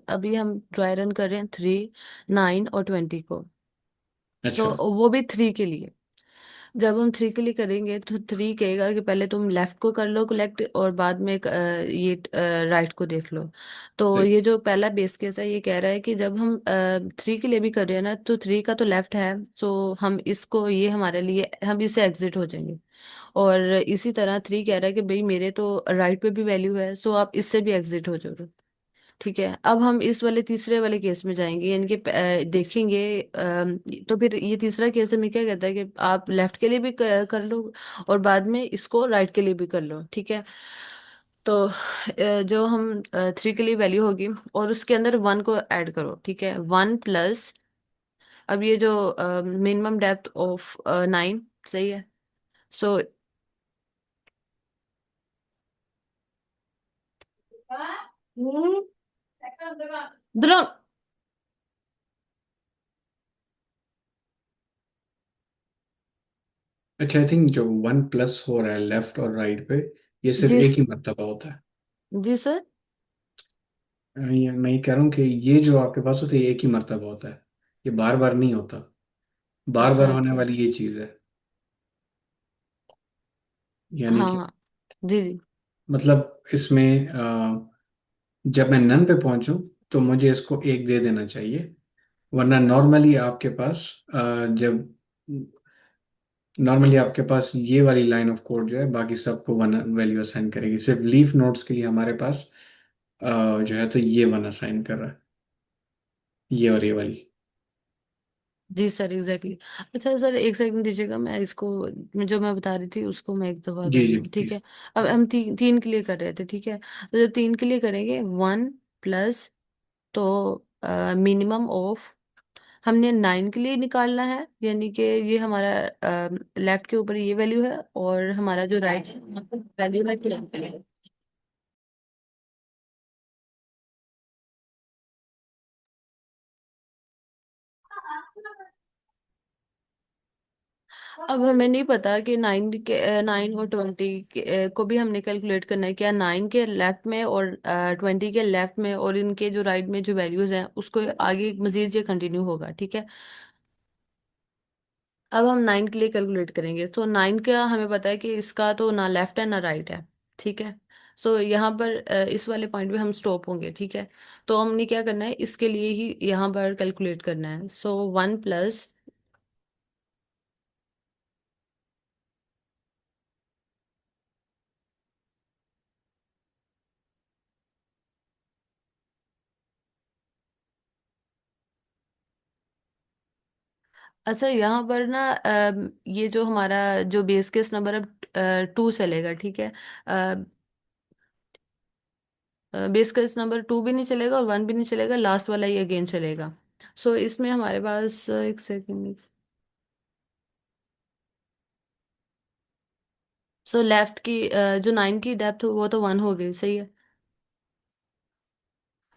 अभी हम ड्राई रन कर रहे हैं 3, 9 और 20 को। सो अच्छा। वो भी 3 के लिए। जब हम 3 के लिए करेंगे तो 3 कहेगा कि पहले तुम लेफ्ट को कर लो कलेक्ट, और बाद में ये राइट को देख लो। तो तो ये जो पहला बेस केस है, ये कह रहा है कि जब हम 3 के लिए भी कर रहे हैं ना, तो 3 का तो लेफ्ट है। सो हम इसको, ये हमारे लिए, हम इससे एग्जिट हो जाएंगे। और इसी तरह 3 कह रहा है कि भाई मेरे तो राइट पे भी वैल्यू है, सो आप इससे भी एग्जिट हो जाओगे। ठीक है, अब हम इस वाले तीसरे वाले केस में जाएंगे, यानी कि देखेंगे। तो फिर ये तीसरा केस में क्या कहता है कि आप लेफ्ट के लिए भी कर लो, और बाद में इसको राइट के लिए भी कर लो, ठीक है। तो जो हम 3 के लिए वैल्यू होगी, और उसके अंदर 1 को ऐड करो, ठीक है। 1 प्लस, अब ये जो मिनिमम डेप्थ ऑफ 9, सही है। सो दोनों। अच्छा, आई थिंक जो वन प्लस हो रहा है लेफ्ट और राइट पे, ये सिर्फ जी एक ही मर्तबा होता है। जी सर। मैं ये कह रहा हूँ कि ये जो आपके पास होता है ये एक ही मर्तबा होता है, ये बार बार नहीं होता। बार बार अच्छा होने अच्छा। वाली ये चीज़ है, यानी हाँ कि हाँ। जी जी। मतलब इसमें जब मैं नन पे पहुंचूं तो मुझे इसको एक दे देना चाहिए, वरना जब नॉर्मली आपके पास ये वाली लाइन ऑफ कोड जो है बाकी सबको वन वैल्यू असाइन करेगी, सिर्फ लीफ नोड्स के लिए हमारे पास जो है तो ये वन असाइन कर रहा है, ये और ये वाली। जी सर, एग्जैक्टली अच्छा सर, एक सेकंड दीजिएगा, मैं इसको, जो मैं बता रही थी उसको मैं एक दफा जी कर जी लूँ, ठीक है। प्लीज। अब हम तीन के लिए कर रहे थे, ठीक है। तो जब 3 के लिए करेंगे, 1 प्लस, तो मिनिमम ऑफ, हमने 9 के लिए निकालना है, यानी कि ये हमारा लेफ्ट के ऊपर ये वैल्यू है, और हमारा जो राइट वैल्यू है 12 के लिए। अब हमें नहीं पता कि 9 और 20 को भी हमने कैलकुलेट करना है क्या, 9 के लेफ्ट में और 20 के लेफ्ट में, और इनके जो राइट में जो वैल्यूज हैं उसको आगे मजीद ये कंटिन्यू होगा, ठीक है। अब हम 9 के लिए कैलकुलेट करेंगे। सो 9 का हमें पता है कि इसका तो ना लेफ्ट है ना राइट है, ठीक है। सो यहाँ पर इस वाले पॉइंट पे हम स्टॉप होंगे, ठीक है। तो हमने क्या करना है, इसके लिए ही यहाँ पर कैलकुलेट करना है। सो 1 प्लस, अच्छा यहाँ पर ना ये जो हमारा जो बेस केस नंबर अब 2 चलेगा, ठीक है। बेस केस नंबर 2 भी नहीं चलेगा और 1 भी नहीं चलेगा, लास्ट वाला ही अगेन चलेगा। सो इसमें हमारे पास एक सेकेंड। सो लेफ्ट की जो 9 की डेप्थ वो तो 1 हो गई, सही है।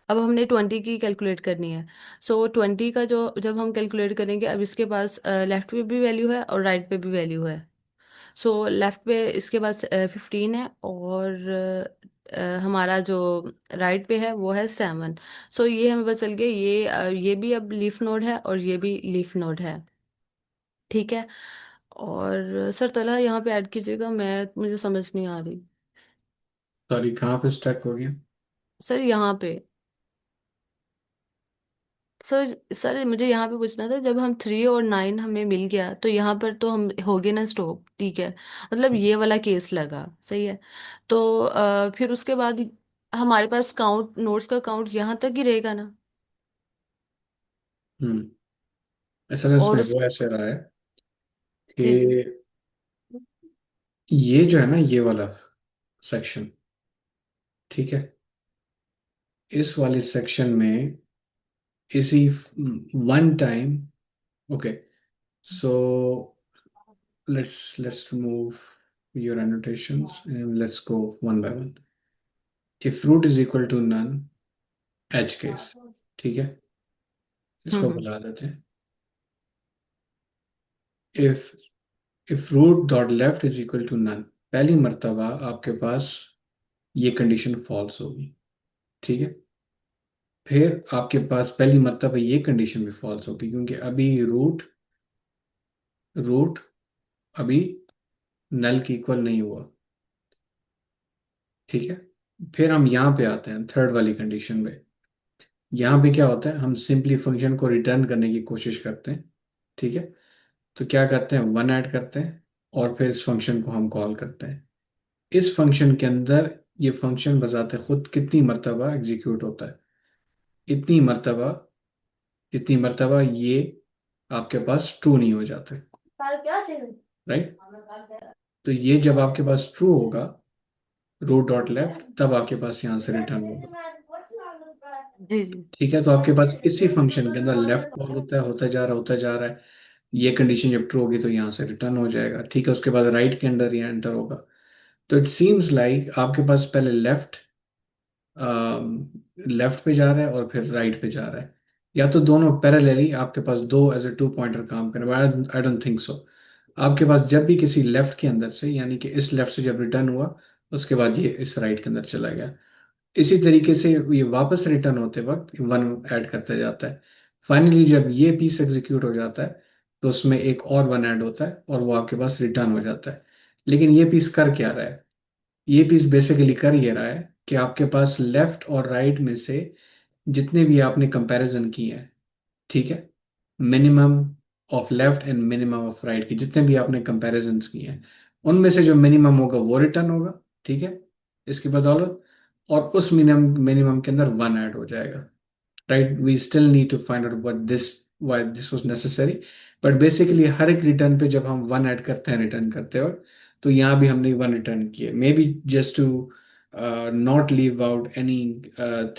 अब हमने 20 की कैलकुलेट करनी है। सो 20 का जो जब हम कैलकुलेट करेंगे, अब इसके पास लेफ्ट पे भी वैल्यू है और राइट पे भी वैल्यू है। सो लेफ्ट पे इसके पास 15 है, और हमारा जो राइट पे है वो है 7। सो ये हमें पता चल गया, ये भी अब लीफ नोड है और ये भी लीफ नोड है। ठीक है। और सर तला यहाँ पे ऐड कीजिएगा, मैं मुझे समझ नहीं आ रही। सॉरी, कहाँ पे स्टक हो गया? सर यहाँ पे, सर सर मुझे यहाँ पे पूछना था, जब हम 3 और 9 हमें मिल गया तो यहाँ पर तो हम हो गए ना स्टॉप, ठीक है। मतलब ये वाला केस लगा, सही है। तो फिर उसके बाद हमारे पास काउंट, नोट्स का काउंट यहाँ तक ही रहेगा ना। हम्म असल में और इसमें उस, वो ऐसे रहा है जी जी। कि ये जो है ना, ये वाला सेक्शन, ठीक है, इस वाले सेक्शन में इसी one time, okay, so let's remove your annotations and let's go one by one. If root is equal to none, edge case, ठीक है, इसको हम्म। बुला देते हैं। if if root dot left is equal to none, पहली मर्तबा आपके पास ये कंडीशन फॉल्स होगी, ठीक है। फिर आपके पास पहली मर्तबा ये कंडीशन भी फॉल्स होगी, क्योंकि अभी रूट रूट अभी नल की इक्वल नहीं हुआ, ठीक है। फिर हम यहाँ पे आते हैं थर्ड वाली कंडीशन पे। यहाँ पे क्या होता है, हम सिंपली फंक्शन को रिटर्न करने की कोशिश करते हैं, ठीक है। तो क्या करते हैं, वन ऐड करते हैं और फिर इस फंक्शन को हम कॉल करते हैं। इस फंक्शन के अंदर ये फंक्शन बजाते खुद कितनी मर्तबा एग्जीक्यूट होता है, इतनी मर्तबा, जितनी मर्तबा ये आपके पास ट्रू नहीं हो जाते, राइट। तो ये जब आपके पास ट्रू होगा, रो डॉट लेफ्ट, तब आपके पास यहाँ से रिटर्न होगा, जी जी। ठीक है। तो आपके पास इसी फंक्शन के अंदर लेफ्ट कॉल होता है, होता जा रहा होता जा रहा है। ये कंडीशन जब ट्रू होगी तो यहाँ से रिटर्न हो जाएगा, ठीक है। उसके बाद राइट के अंदर ये एंटर होगा। तो इट सीम्स लाइक आपके पास पहले लेफ्ट पे जा रहा है और फिर राइट पे जा रहा है, या तो दोनों पैरेलली आपके पास दो एज ए टू पॉइंटर काम कर रहे हैं। I don't think so. आपके पास जब भी किसी लेफ्ट के अंदर से, यानी कि इस लेफ्ट से जब रिटर्न हुआ, उसके बाद ये इस राइट के अंदर चला गया। इसी तरीके से ये वापस रिटर्न होते वक्त वन ऐड करता जाता है। फाइनली जब ये पीस एग्जीक्यूट हो जाता है तो उसमें एक और वन ऐड होता है और वो आपके पास रिटर्न हो जाता है। लेकिन ये पीस कर क्या रहा है, ये पीस बेसिकली कर ये रहा है कि आपके पास लेफ्ट और राइट में से जितने भी आपने कंपैरिजन किए हैं, ठीक है, minimum of left and minimum of right की जितने भी आपने कंपैरिजन्स किए हैं, उनमें से जो मिनिमम होगा वो रिटर्न होगा, ठीक है, इसकी बदौलत। और उस मिनिमम मिनिमम के अंदर वन ऐड हो जाएगा, right. We still need to find out what this why this was necessary. But basically हर एक रिटर्न पे जब हम वन ऐड करते हैं रिटर्न करते वक्त, तो यहाँ भी हमने वन रिटर्न किए, maybe just to not leave out any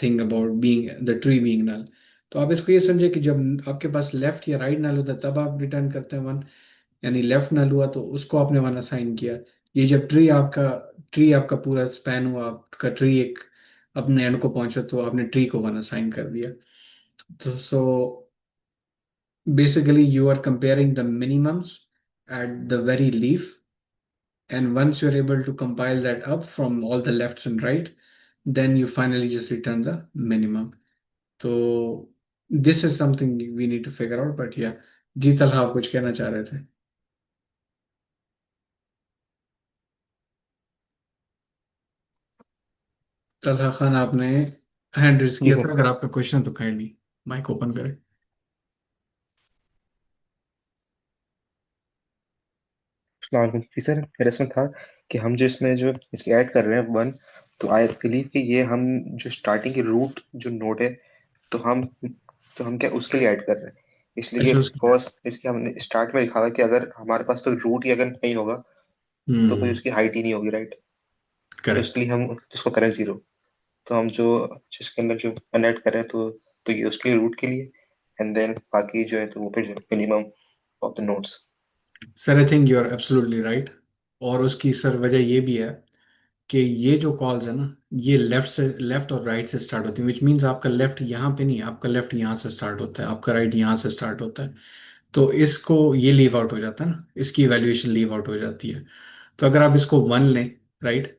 thing about being the tree being null. तो आप इसको ये समझे कि जब आपके पास लेफ्ट या राइट नल होता है तब आप रिटर्न करते हैं वन, यानी लेफ्ट नल हुआ तो उसको आपने वन असाइन किया। ये जब ट्री आपका पूरा स्पैन हुआ, आपका ट्री एक अपने एंड को पहुंचा तो आपने ट्री को वन असाइन कर दिया। तो सो basically you are comparing the minimums at the very leaf, and once you're able to compile that up from all the lefts and right, then you finally just return the minimum. So this is something we need to figure out, but yeah, जी तलहा आप कुछ कहना चाह रहे थे? तलहा खान, आपने hand raise जी किया sir. था, अगर आपका क्वेश्चन तो काइंडली माइक ओपन करें। अस्सलाम वालेकुम जी सर, मेरा इसमें था कि हम जो इसमें जो इसकी ऐड कर रहे हैं वन, तो आई बिलीव कि ये हम जो स्टार्टिंग की रूट जो नोड है, तो हम तो हम क्या उसके लिए ऐड कर रहे हैं, इसलिए अच्छा, उसकी, फर्स्ट इसके हमने स्टार्ट में लिखा था कि अगर हमारे पास तो रूट ही अगर नहीं होगा तो कोई उसकी हाइट ही नहीं होगी, राइट। तो करेक्ट। इसलिए हम उसको करें जीरो। तो हम जो जिसके अंदर जो ऐड करें तो ये उसके लिए रूट के लिए, एंड देन बाकी जो है तो वो फिर minimum of the nodes. Sir I think you are absolutely right. और उसकी सर वजह ये भी है कि ये जो कॉल्स है ना, ये लेफ्ट और राइट से स्टार्ट होती है, विच मीन्स आपका लेफ्ट यहाँ पे नहीं है, आपका लेफ्ट यहाँ से स्टार्ट होता है, आपका राइट यहाँ से स्टार्ट होता है। तो इसको ये लीव आउट हो जाता है ना, इसकी वैल्यूएशन लीव आउट हो जाती है। तो अगर आप इसको वन लें, राइट,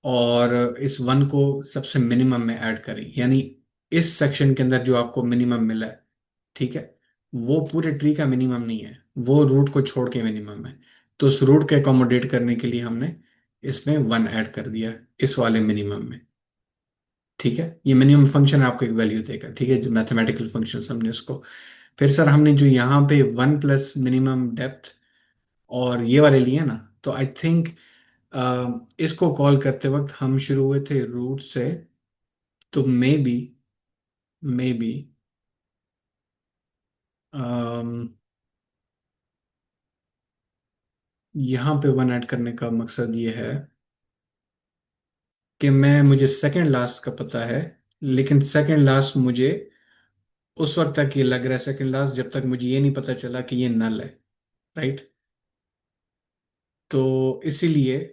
और इस वन को सबसे मिनिमम में ऐड करें, यानी इस सेक्शन के अंदर जो आपको मिनिमम मिला है, ठीक है, वो पूरे ट्री का मिनिमम नहीं है, वो रूट को छोड़ के मिनिमम है। तो उस रूट के अकोमोडेट करने के लिए हमने इसमें वन ऐड कर दिया इस वाले मिनिमम में। ठीक है, ये मिनिमम फंक्शन आपको एक वैल्यू देगा, ठीक है, जो मैथमेटिकल फंक्शन हमने उसको। फिर सर हमने जो यहाँ पे वन प्लस मिनिमम डेप्थ और ये वाले लिए ना, तो आई थिंक इसको कॉल करते वक्त हम शुरू हुए थे रूट से, तो मे बी यहाँ पे वन ऐड करने का मकसद ये है कि मुझे सेकंड लास्ट का पता है, लेकिन सेकंड लास्ट मुझे उस वक्त तक ये लग रहा है सेकंड लास्ट जब तक मुझे ये नहीं पता चला कि ये नल है, राइट। तो इसीलिए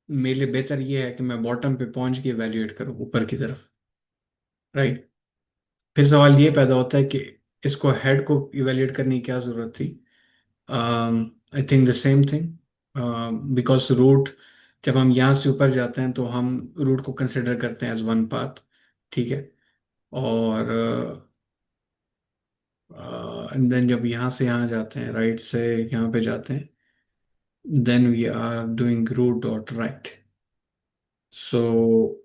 मेरे लिए बेहतर ये है कि मैं बॉटम पे पहुंच के इवेल्युएट करूं ऊपर की तरफ, राइट। फिर सवाल ये पैदा होता है कि इसको हेड को इवेल्युएट करने की क्या जरूरत थी। I think the same thing, because root, जब हम यहाँ से ऊपर जाते हैं तो हम रूट को कंसिडर करते हैं एज वन पाथ, ठीक है। और एंड देन जब यहाँ से यहाँ जाते हैं, राइट से यहाँ पे जाते हैं, then we are doing root dot right. So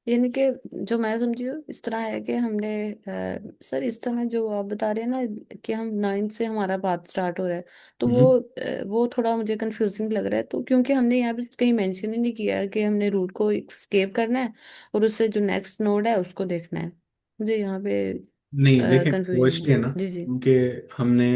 यानी कि जो मैं समझी हूँ इस तरह है कि हमने सर इस तरह जो आप बता रहे हैं ना कि हम 9 से हमारा बात स्टार्ट हो रहा है, तो वो थोड़ा मुझे कंफ्यूजिंग लग रहा है। तो क्योंकि हमने यहाँ पे कहीं मेंशन ही नहीं किया है कि हमने रूट को स्केप करना है और उससे जो नेक्स्ट नोड है उसको देखना है। मुझे यहाँ पे नहीं देखें, वो कंफ्यूजन है। इसलिए ना जी जी। क्योंकि हमने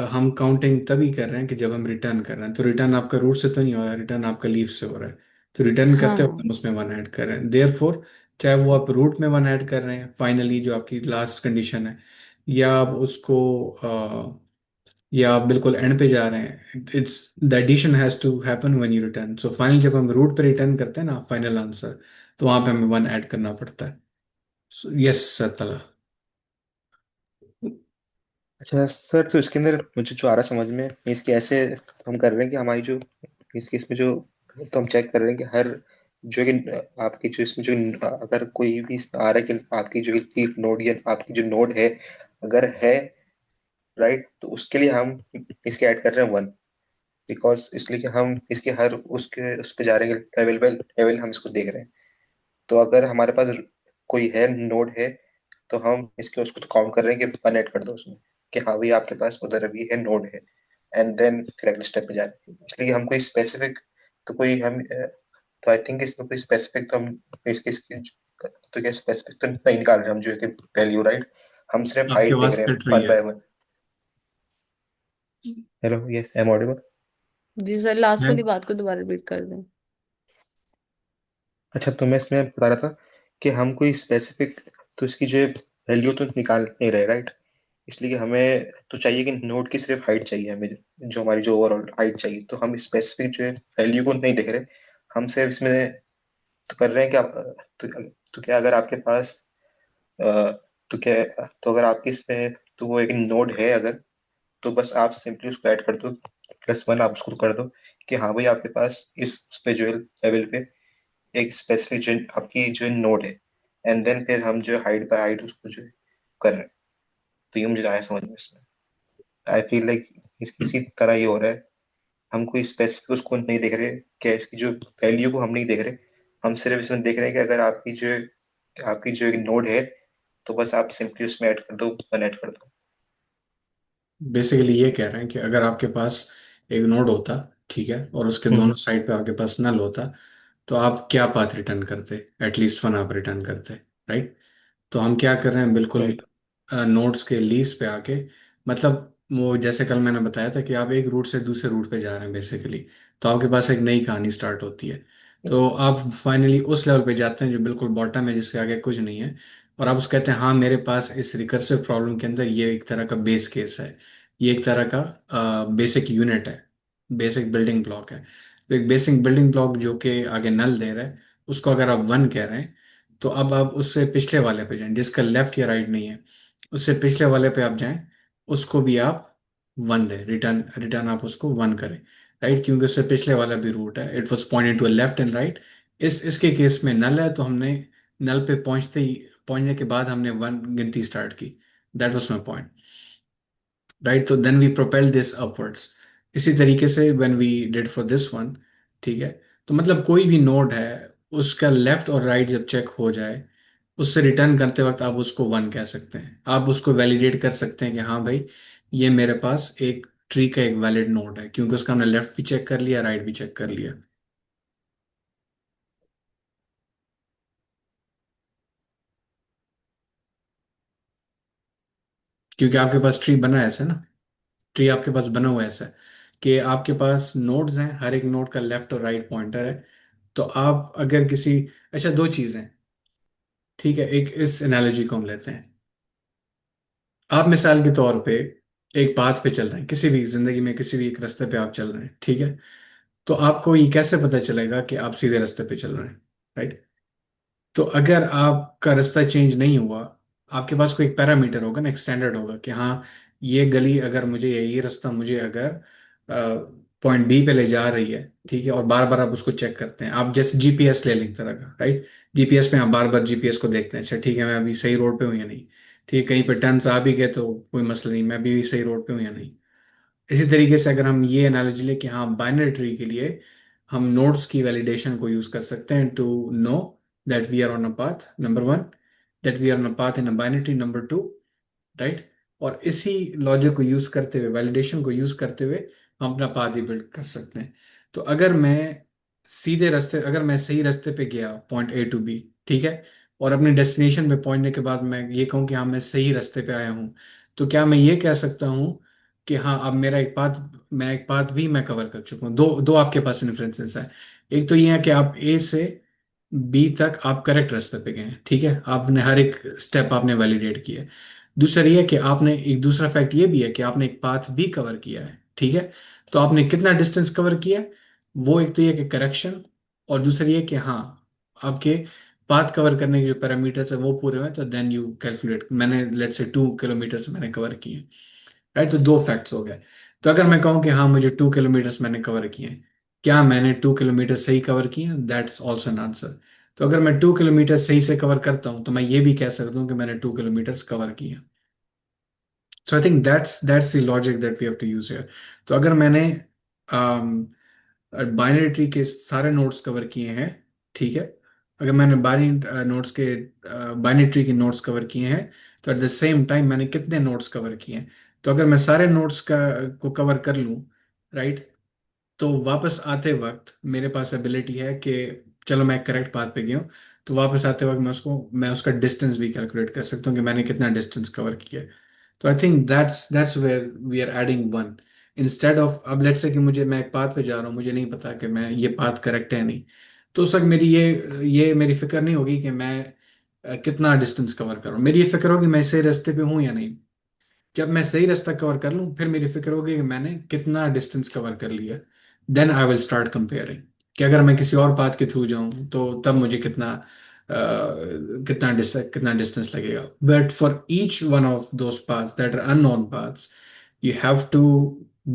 हम काउंटिंग तभी कर रहे हैं कि जब हम रिटर्न कर रहे हैं, तो रिटर्न आपका रूट से तो नहीं हो रहा है, रिटर्न आपका लीफ से हो रहा है। तो रिटर्न करते वक्त हाँ। हम उसमें वन ऐड कर रहे हैं, देयर फोर, चाहे वो आप रूट में वन ऐड कर रहे हैं फाइनली जो आपकी लास्ट कंडीशन है, या आप उसको या आप बिल्कुल एंड पे जा रहे हैं, it's the addition has to happen when you return. So final जब हम रूट पे रिटर्न करते हैं ना फाइनल आंसर, तो वहां पे हमें वन ऐड करना पड़ता है। यस सर तला। अच्छा सर, तो इसके अंदर मुझे जो आ रहा समझ में, इसके ऐसे हम कर रहे हैं कि हमारी जो इसके इसमें जो, तो हम चेक कर रहे हैं कि हर जो कि आपकी जो इसमें जो अगर कोई भी आ रहा है कि आपकी जो लीफ नोड या आपकी जो नोड है अगर है, राइट, तो उसके लिए हम इसके ऐड कर रहे हैं वन, बिकॉज इसलिए कि हम इसके हर उसके उस पे जा रहे हैं लेवल बाय लेवल हम इसको देख रहे हैं। तो अगर हमारे पास कोई है नोड है, तो हम इसके उसको तो काउंट कर रहे हैं कि वन ऐड कर दो उसमें, कि हाँ भाई आपके पास उधर अभी है नोड है, एंड देन फिर अगले स्टेप पे जाते हैं। इसलिए हम कोई स्पेसिफिक, तो कोई हम तो आई थिंक इसमें कोई स्पेसिफिक तो हम इसके इसके तो क्या स्पेसिफिक तो नहीं निकाल रहे हम जो है वैल्यू, राइट। हम सिर्फ आपकी हाइट देख आवाज रहे हैं कट रही वन है। By one. Hello, yes I am audible. जी सर, लास्ट है। वाली बात को दोबारा रिपीट कर दें। अच्छा, तो मैं इसमें बता रहा था कि हम कोई स्पेसिफिक, तो इसकी जो वैल्यू तो निकाल नहीं रहे, राइट। इसलिए कि हमें तो चाहिए कि नोड की सिर्फ हाइट चाहिए हमें, जो हमारी जो ओवरऑल हाइट चाहिए, तो हम स्पेसिफिक जो है वैल्यू को नहीं देख रहे। हम सिर्फ इसमें तो कर रहे हैं कि तो क्या अगर आपके पास अ, तो क्या, तो अगर आपके इसमें तो वो एक नोड है अगर, तो बस आप सिंपली उसको ऐड कर दो, प्लस वन आप उसको कर दो, कि हाँ भाई आपके पास इस पे जो है लेवल पे एक स्पेसिफिक जो आपकी जो नोड है, एंड देन फिर हम जो हाइट बाय हाइट उसको जो है कर रहे हैं। तो ये मुझे आया समझ में इसमें। आई फील लाइक इसी तरह ये हो रहा है। हम कोई स्पेसिफिक उसको नहीं देख रहे, क्या इसकी जो वैल्यू को हम नहीं देख रहे, हम सिर्फ इसमें देख रहे हैं कि अगर आपकी जो एक नोड है, तो बस आप सिंपली उसमें ऐड कर दो, वन ऐड कर दो। बेसिकली ये कह रहे हैं कि अगर आपके पास एक नोड होता, ठीक है, और उसके दोनों हम्म। साइड पे आपके पास नल होता, तो आप क्या पाथ रिटर्न करते, एटलीस्ट वन आप रिटर्न करते, राइट। तो हम क्या कर रहे हैं, बिल्कुल राइट। नोड्स के लीव्स पे आके, मतलब वो जैसे कल मैंने बताया था कि आप एक रूट से दूसरे रूट पे जा रहे हैं बेसिकली, तो आपके पास एक नई कहानी स्टार्ट होती है। तो आप फाइनली उस लेवल पे जाते हैं जो बिल्कुल बॉटम है, जिसके आगे कुछ नहीं है, और आप उस कहते हैं हाँ मेरे पास इस रिकर्सिव प्रॉब्लम के अंदर ये एक तरह का बेस केस है, ये एक तरह का बेसिक यूनिट है, बेसिक बिल्डिंग ब्लॉक है। तो एक बेसिक बिल्डिंग ब्लॉक जो कि आगे नल दे रहा है, उसको अगर आप वन कह रहे हैं, तो अब आप उससे पिछले वाले पे जाएं जिसका लेफ्ट या राइट नहीं है, उससे पिछले वाले पे आप जाएं, उसको भी आप वन दें, रिटर्न रिटर्न आप उसको वन करें। राइट, क्योंकि उससे पिछले वाला भी रूट है, it was pointed to left and right. इसके केस में नल है, तो हमने नल पे पहुंचने के बाद हमने वन गिनती स्टार्ट की। That was my point, right. तो then we propel this upwards. इसी तरीके से when we did for this one, ठीक है। तो मतलब कोई भी नोड है, उसका लेफ्ट और राइट जब चेक हो जाए, उससे रिटर्न करते वक्त आप उसको वन कह सकते हैं। आप उसको वैलिडेट कर सकते हैं कि हाँ भाई, ये मेरे पास एक ट्री का एक वैलिड नोड है, क्योंकि उसका हमने लेफ्ट भी चेक कर लिया, राइट भी चेक कर लिया। क्योंकि आपके पास ट्री बना है ऐसा ना, ट्री आपके पास बना हुआ है ऐसा कि आपके पास नोड्स हैं, हर एक नोड का लेफ्ट और राइट पॉइंटर है। तो आप अगर किसी, अच्छा दो चीजें, ठीक है, एक इस एनालॉजी को हम लेते हैं। आप मिसाल के तौर पे एक पाथ पे चल रहे हैं, किसी भी जिंदगी में किसी भी एक रास्ते पे आप चल रहे हैं, ठीक है। तो आपको ये कैसे पता चलेगा कि आप सीधे रास्ते पे चल रहे हैं, राइट। तो अगर आपका रास्ता चेंज नहीं हुआ, आपके पास कोई एक पैरामीटर होगा ना, एक स्टैंडर्ड होगा कि हाँ, ये गली अगर मुझे, ये रास्ता मुझे अगर पॉइंट बी पे ले जा रही है, ठीक है, और बार बार आप उसको चेक करते हैं, आप जैसे जीपीएस ले लें एक तरह का, राइट। जीपीएस में आप बार बार जीपीएस को देखते हैं, अच्छा ठीक है मैं अभी सही रोड पे हूँ या नहीं, ठीक है, कहीं पे टर्न्स आ भी गए तो कोई मसला नहीं, मैं अभी सही रोड पे हूँ या नहीं। इसी तरीके से अगर हम ये एनालॉजी लें कि हाँ, बाइनरी ट्री के लिए हम नोड्स की वैलिडेशन को यूज कर सकते हैं to know that we are on a path number one, that we are on a path in a binary tree number two, right. और इसी लॉजिक को यूज करते हुए, वैलिडेशन को यूज करते हुए, हम अपना पाथ ही बिल्ड कर सकते हैं। तो अगर मैं सही रास्ते पे गया पॉइंट ए टू बी, ठीक है, और अपने डेस्टिनेशन पे पहुंचने के बाद मैं ये कहूँ कि हाँ मैं सही रास्ते पे आया हूँ, तो क्या मैं ये कह सकता हूँ कि हाँ अब मेरा एक पाथ भी मैं कवर कर चुका हूँ। दो दो आपके पास इन्फ्रेंसेस है। एक तो ये है कि आप ए से बी तक आप करेक्ट रास्ते पे गए हैं, ठीक है, आपने हर एक स्टेप आपने वैलिडेट किया है। दूसरा ये है कि आपने एक दूसरा फैक्ट ये भी है कि आपने एक पाथ भी कवर किया है, ठीक है। तो आपने कितना डिस्टेंस कवर किया है, वो एक तो ये कि करेक्शन, और दूसरा ये कि हाँ, आपके पाथ कवर करने के जो पैरामीटर्स है वो पूरे हुए, तो देन यू कैलकुलेट, मैंने लेट्स से 2 किलोमीटर मैंने कवर किए, राइट। तो दो फैक्ट्स हो गए। तो अगर मैं कहूँ कि हाँ मुझे 2 किलोमीटर मैंने कवर किए हैं, क्या मैंने 2 किलोमीटर सही कवर किए हैं, दैट्स ऑल्सो एन आंसर। तो अगर मैं 2 किलोमीटर सही से कवर करता हूँ, तो मैं ये भी कह सकता हूँ कि मैंने 2 किलोमीटर कवर किए हैं। So I think that's the logic that we have to use here. तो अगर मैंने बाइनरी ट्री के सारे नोड्स कवर किए हैं, ठीक है, अगर मैंने बाइनरी ट्री के नोड्स कवर किए हैं, तो एट द सेम टाइम मैंने कितने नोड्स कवर किए हैं। तो अगर मैं सारे नोड्स को कवर कर लूं, राइट, तो वापस आते वक्त मेरे पास एबिलिटी है कि चलो मैं करेक्ट पाथ पे गया हूँ, तो वापस आते वक्त मैं उसका डिस्टेंस भी कैलकुलेट कर सकता हूँ कि मैंने कितना डिस्टेंस कवर किया है। तो I think that's where we are adding one, instead of, अब लेट्स से कि मैं एक पाथ पे जा रहा हूँ, मुझे नहीं पता कि मैं ये पाथ करेक्ट है नहीं, तो उस वक्त ये मेरी फिक्र नहीं होगी कि मैं कितना डिस्टेंस कवर करूँ, मेरी ये फिक्र होगी मैं सही रास्ते पे हूँ या नहीं। जब मैं सही रास्ता कवर कर लूँ, फिर मेरी फिक्र होगी कि मैंने कितना डिस्टेंस कवर कर लिया। Then I will start comparing कि अगर मैं किसी और पाथ के थ्रू जाऊं, तो तब मुझे कितना डिस्टेंस लगेगा। But for each one of those paths that are unknown paths, you have to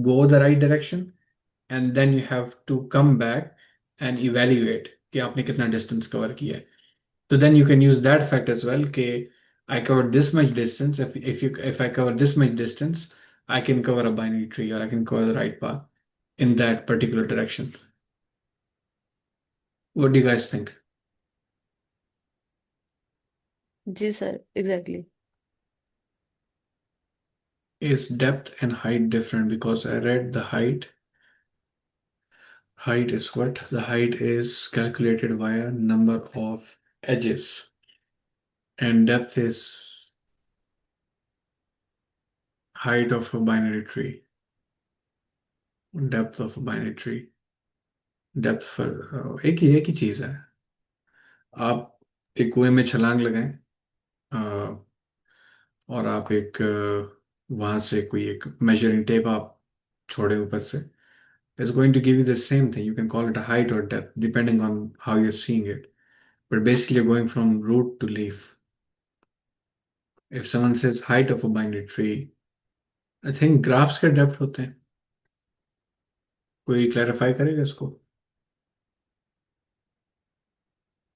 go the right direction, and then you have to come back and evaluate कि आपने कितना डिस्टेंस कवर किया है। So then you can use that fact as well. Okay, I covered this much distance. If I cover this much distance, I can cover a binary tree, or I can cover the right path in that particular direction. What do you guys think? जी sir, exactly. Is depth and height different? Because I read the height. Height is what? The height is calculated via number of edges, and depth is height of a binary tree. Depth of a binary tree. Depth for एक ही चीज है। आप एक कुएं में छलांग लगाएं, अ, और आप वहां से कोई एक मेजरिंग टेप आप छोड़े ऊपर से, it's going to give you the same thing. You can call it a height और depth depending on how you are seeing it, but basically going from root to leaf. If someone says height of a binary tree, I think graphs के depth होते हैं। कोई clarify करेगा इसको?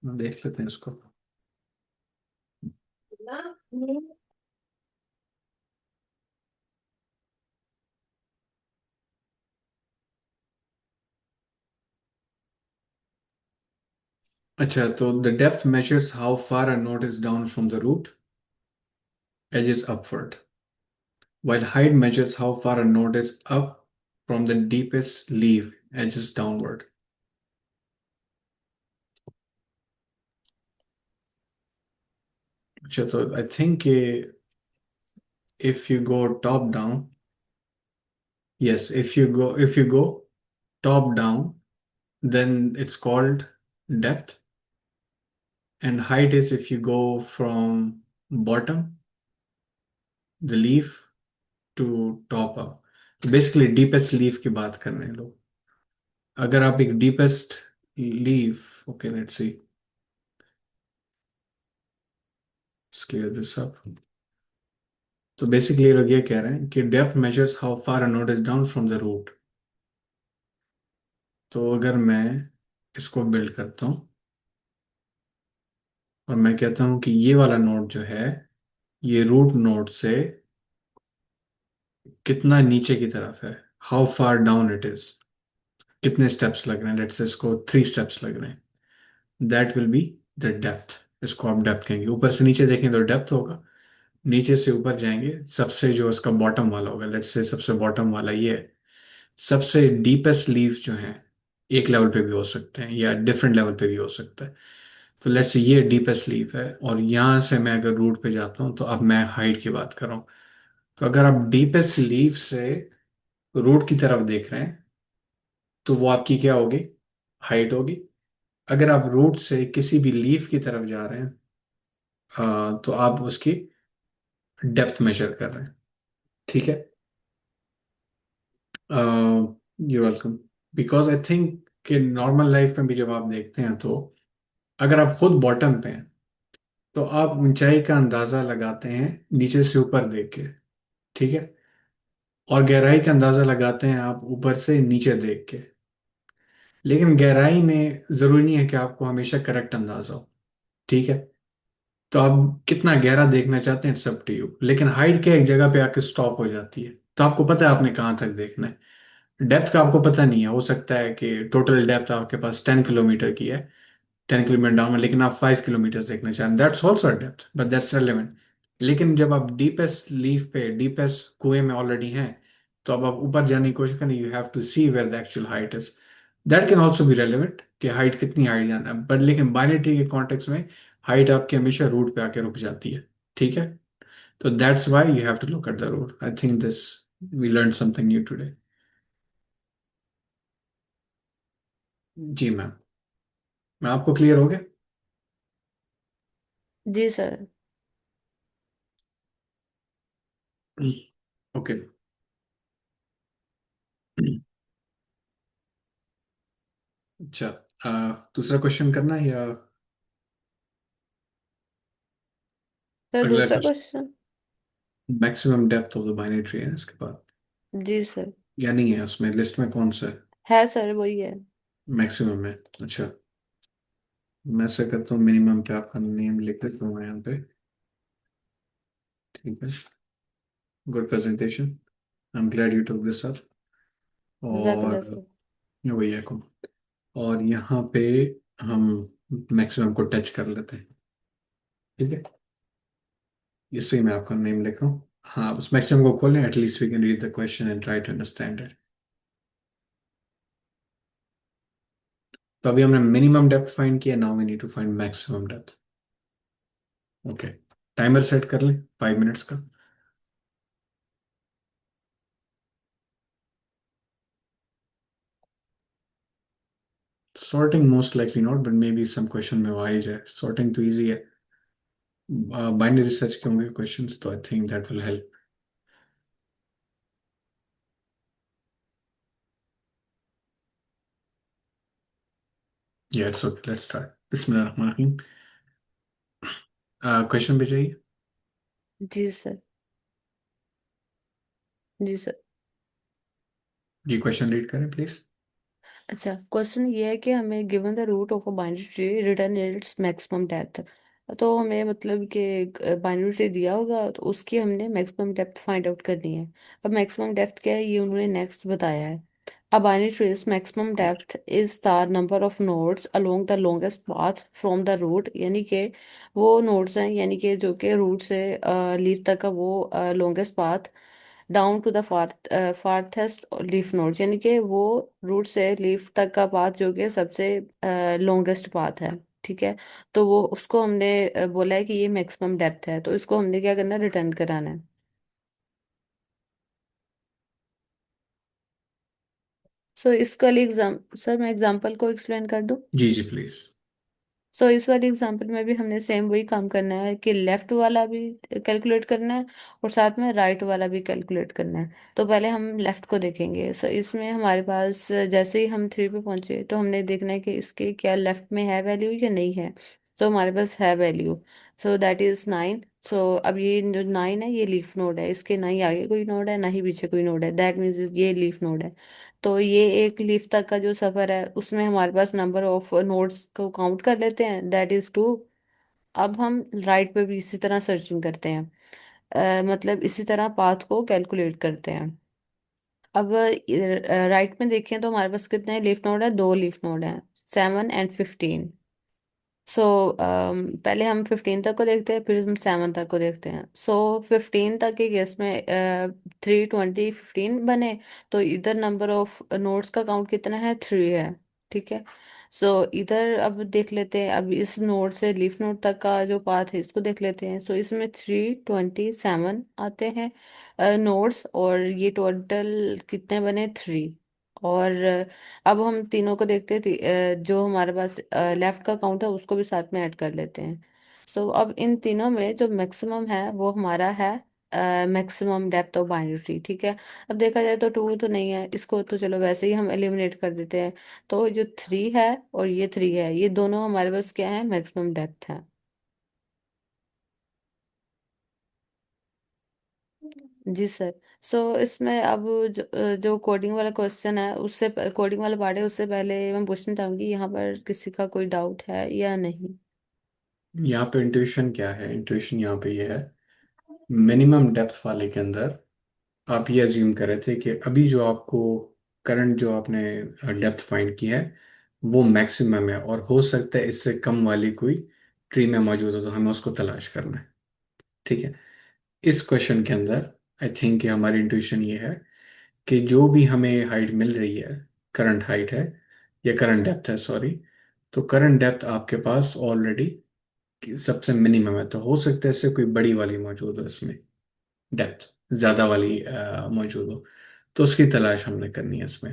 देख लेते हैं इसको। अच्छा, तो the depth measures how far a node is down from the root edges upward, while height measures how far a node is up from the deepest leaf edges downward. अच्छा, तो I think if you go top down, yes, if you go top down, then it's called depth, and height is if you go from bottom the leaf to top up. Basically deepest leaf की बात कर रहे हैं लोग। अगर आप एक deepest leaf, okay let's see, clear this up. तो बेसिकली लोग ये कह रहे हैं कि depth measures how far a node is down from the root. तो अगर मैं इसको बिल्ड करता हूँ और मैं कहता हूँ कि ये वाला नोड जो है ये रूट नोड से कितना नीचे की तरफ है, how far down it is, कितने स्टेप्स लग रहे हैं, लेट्स से इसको 3 स्टेप्स लग रहे हैं, that will be the depth. इसको आप डेप्थ कहेंगे। ऊपर से नीचे देखें तो डेप्थ होगा, नीचे से ऊपर जाएंगे सबसे जो इसका बॉटम वाला होगा, लेट्स से सबसे बॉटम वाला ये है। सबसे डीपेस्ट लीफ जो है एक लेवल पे भी हो सकते हैं या डिफरेंट लेवल पे भी हो सकता है। तो लेट्स से ये डीपेस्ट लीफ है और यहाँ से मैं अगर रूट पे जाता हूँ तो अब मैं हाइट की बात कर रहा हूँ। तो अगर आप डीपेस्ट लीफ से रूट की तरफ देख रहे हैं तो वो आपकी क्या होगी, हाइट होगी। अगर आप रूट से किसी भी लीफ की तरफ जा रहे हैं तो आप उसकी डेप्थ मेजर कर रहे हैं। ठीक है, you welcome. Because I think कि नॉर्मल लाइफ में भी जब आप देखते हैं तो अगर आप खुद बॉटम पे हैं तो आप ऊंचाई का अंदाजा लगाते हैं नीचे से ऊपर देख के, ठीक है, और गहराई का अंदाजा लगाते हैं आप ऊपर से नीचे देख के। लेकिन गहराई में जरूरी नहीं है कि आपको हमेशा करेक्ट अंदाजा हो, ठीक है। तो आप कितना गहरा देखना चाहते हैं इट्स अप टू यू, लेकिन हाइट के एक जगह पे आके स्टॉप हो जाती है। तो आपको पता है आपने कहाँ तक देखना है। डेप्थ का आपको पता नहीं है, हो सकता है कि टोटल डेप्थ आपके पास 10 किलोमीटर की है, 10 किलोमीटर डाउन में, लेकिन आप 5 किलोमीटर देखना चाहें, that's also depth but that's relevant. लेकिन जब आप डीपेस्ट लीफ पे डीपेस्ट कुएं में ऑलरेडी हैं तो अब आप ऊपर जाने की कोशिश करें, you have to see where the actual height is. That can also be relevant कि हाइट कितनी हाइट जाना है, बट लेकिन बाइनरी के कॉन्टेक्स्ट में हाइट आपकी हमेशा रूट पे आके रुक जाती है, ठीक है। तो that's why you have to look at the root. I think this we learn something new today. जी मैम, मैं आपको क्लियर हो गया? जी सर। ओके। अच्छा, दूसरा क्वेश्चन करना है या सर अगला दूसरा question? Question. Maximum depth of the binary tree है इसके बाद, जी सर। या नहीं है उसमें लिस्ट में, कौन सा है? है सर, वही है। मैक्सिमम में, अच्छा। मैं ऐसा करता हूँ मिनिमम पे आपका नेम लिख देता हूँ यहाँ पे, ठीक है। Good presentation, I am glad you took this up. जजाकल्ला और सर। वही है को, और यहाँ पे हम मैक्सिमम को टच कर लेते हैं, ठीक है। इस पे मैं आपका नेम लिख रहा हूँ। हाँ, उस मैक्सिमम को खोलें, at least we can read the question and try to understand it. तो अभी हमने मिनिमम डेप्थ फाइंड किया, now we need to find maximum depth. Okay, timer set कर लें 5 मिनट्स का। Sorting most likely not, but may be some question में वो आ ही जाए। सॉर्टिंग तो इजी है, बाइनरी सर्च के होंगे क्वेश्चंस, तो I think that will help. या इट्स ओके, लेट्स स्टार्ट। बिस्मिल्लाहिर्रहमानिर्रहीम। क्वेश्चन पे जाइए। जी सर। जी सर। जी, क्वेश्चन रीड करें प्लीज। अच्छा, क्वेश्चन ये है कि हमें given the root of a binary tree return its maximum depth. तो हमें मतलब कि बाइनरी ट्री दिया होगा तो उसकी हमने मैक्सिमम डेप्थ फाइंड आउट करनी है। अब मैक्सिमम डेप्थ क्या है ये उन्होंने नेक्स्ट बताया है। A binary tree's maximum depth is the number of nodes along the longest path from the root, यानी कि वो नोड्स हैं यानी कि जो कि रूट से लीफ तक का वो longest path down to the farthest leaf nodes, यानी कि वो रूट से लीफ तक का पाथ जो कि सबसे लॉन्गेस्ट पाथ है। ठीक है। तो वो उसको हमने बोला है कि ये मैक्सिमम डेप्थ है, तो इसको हमने क्या करना है, रिटर्न कराना है। सो इसका लिए एग्जाम सर मैं एग्जांपल को एक्सप्लेन कर दूं। जी जी प्लीज। सो इस वाले एग्जांपल में भी हमने सेम वही काम करना है कि लेफ्ट वाला भी कैलकुलेट करना है और साथ में राइट वाला भी कैलकुलेट करना है। तो पहले हम लेफ्ट को देखेंगे। सो इसमें हमारे पास जैसे ही हम 3 पे पहुंचे तो हमने देखना है कि इसके क्या लेफ्ट में है वैल्यू या नहीं है। सो हमारे पास है वैल्यू। So that is 9। सो अब ये जो 9 है ये लीफ नोड है, इसके ना ही आगे कोई नोड है ना ही पीछे कोई नोड है, दैट मीन्स ये लीफ नोड है। तो ये एक लीफ तक का जो सफर है उसमें हमारे पास नंबर ऑफ नोड्स को काउंट कर लेते हैं, दैट इज 2। अब हम राइट पे भी इसी तरह सर्चिंग करते हैं। मतलब इसी तरह पाथ को कैलकुलेट करते हैं। अब राइट में देखें तो हमारे पास कितने लीफ नोड है, 2 लीफ नोड है, 7 और 15। सो पहले हम 15 तक को देखते हैं फिर हम 7 तक को देखते हैं। सो 15 तक के केस में 3 20 15 बने। तो इधर नंबर ऑफ नोड्स का काउंट कितना है, 3 है। ठीक है। सो इधर अब देख लेते हैं, अब इस नोड से लीफ नोड तक का जो पाथ है इसको देख लेते हैं। सो इसमें 3 27 आते हैं नोड्स, और ये टोटल कितने बने, 3। और अब हम तीनों को देखते हैं। जो हमारे पास लेफ्ट का काउंट है उसको भी साथ में ऐड कर लेते हैं। सो अब इन तीनों में जो मैक्सिमम है वो हमारा है maximum depth of binary tree. ठीक है। अब देखा जाए तो 2 तो नहीं है, इसको तो चलो वैसे ही हम एलिमिनेट कर देते हैं। तो जो 3 है और ये 3 है, ये दोनों हमारे पास क्या है, मैक्सिमम डेप्थ है। जी सर। सो इसमें अब जो कोडिंग वाला क्वेश्चन है उससे कोडिंग वाला पार्ट है, उससे पहले मैं पूछना चाहूंगी यहाँ पर किसी का कोई डाउट है या नहीं। यहाँ पे इंट्यूशन क्या है, इंट्यूशन यहाँ पे ये है, मिनिमम डेप्थ वाले के अंदर आप ये अज्यूम कर रहे थे कि अभी जो आपको करंट जो आपने डेप्थ फाइंड की है वो मैक्सिमम है, और हो सकता है इससे कम वाली कोई ट्री में मौजूद हो, तो हमें उसको तलाश करना है। ठीक है। इस क्वेश्चन के अंदर आई थिंक कि हमारी इंट्यूशन ये है कि जो भी हमें हाइट मिल रही है, करंट हाइट है या करंट डेप्थ है, सॉरी, तो करंट डेप्थ आपके पास ऑलरेडी सबसे मिनिमम है, तो हो सकता है इससे कोई बड़ी वाली मौजूद हो, इसमें डेप्थ ज्यादा वाली मौजूद हो, तो उसकी तलाश हमने करनी है इसमें।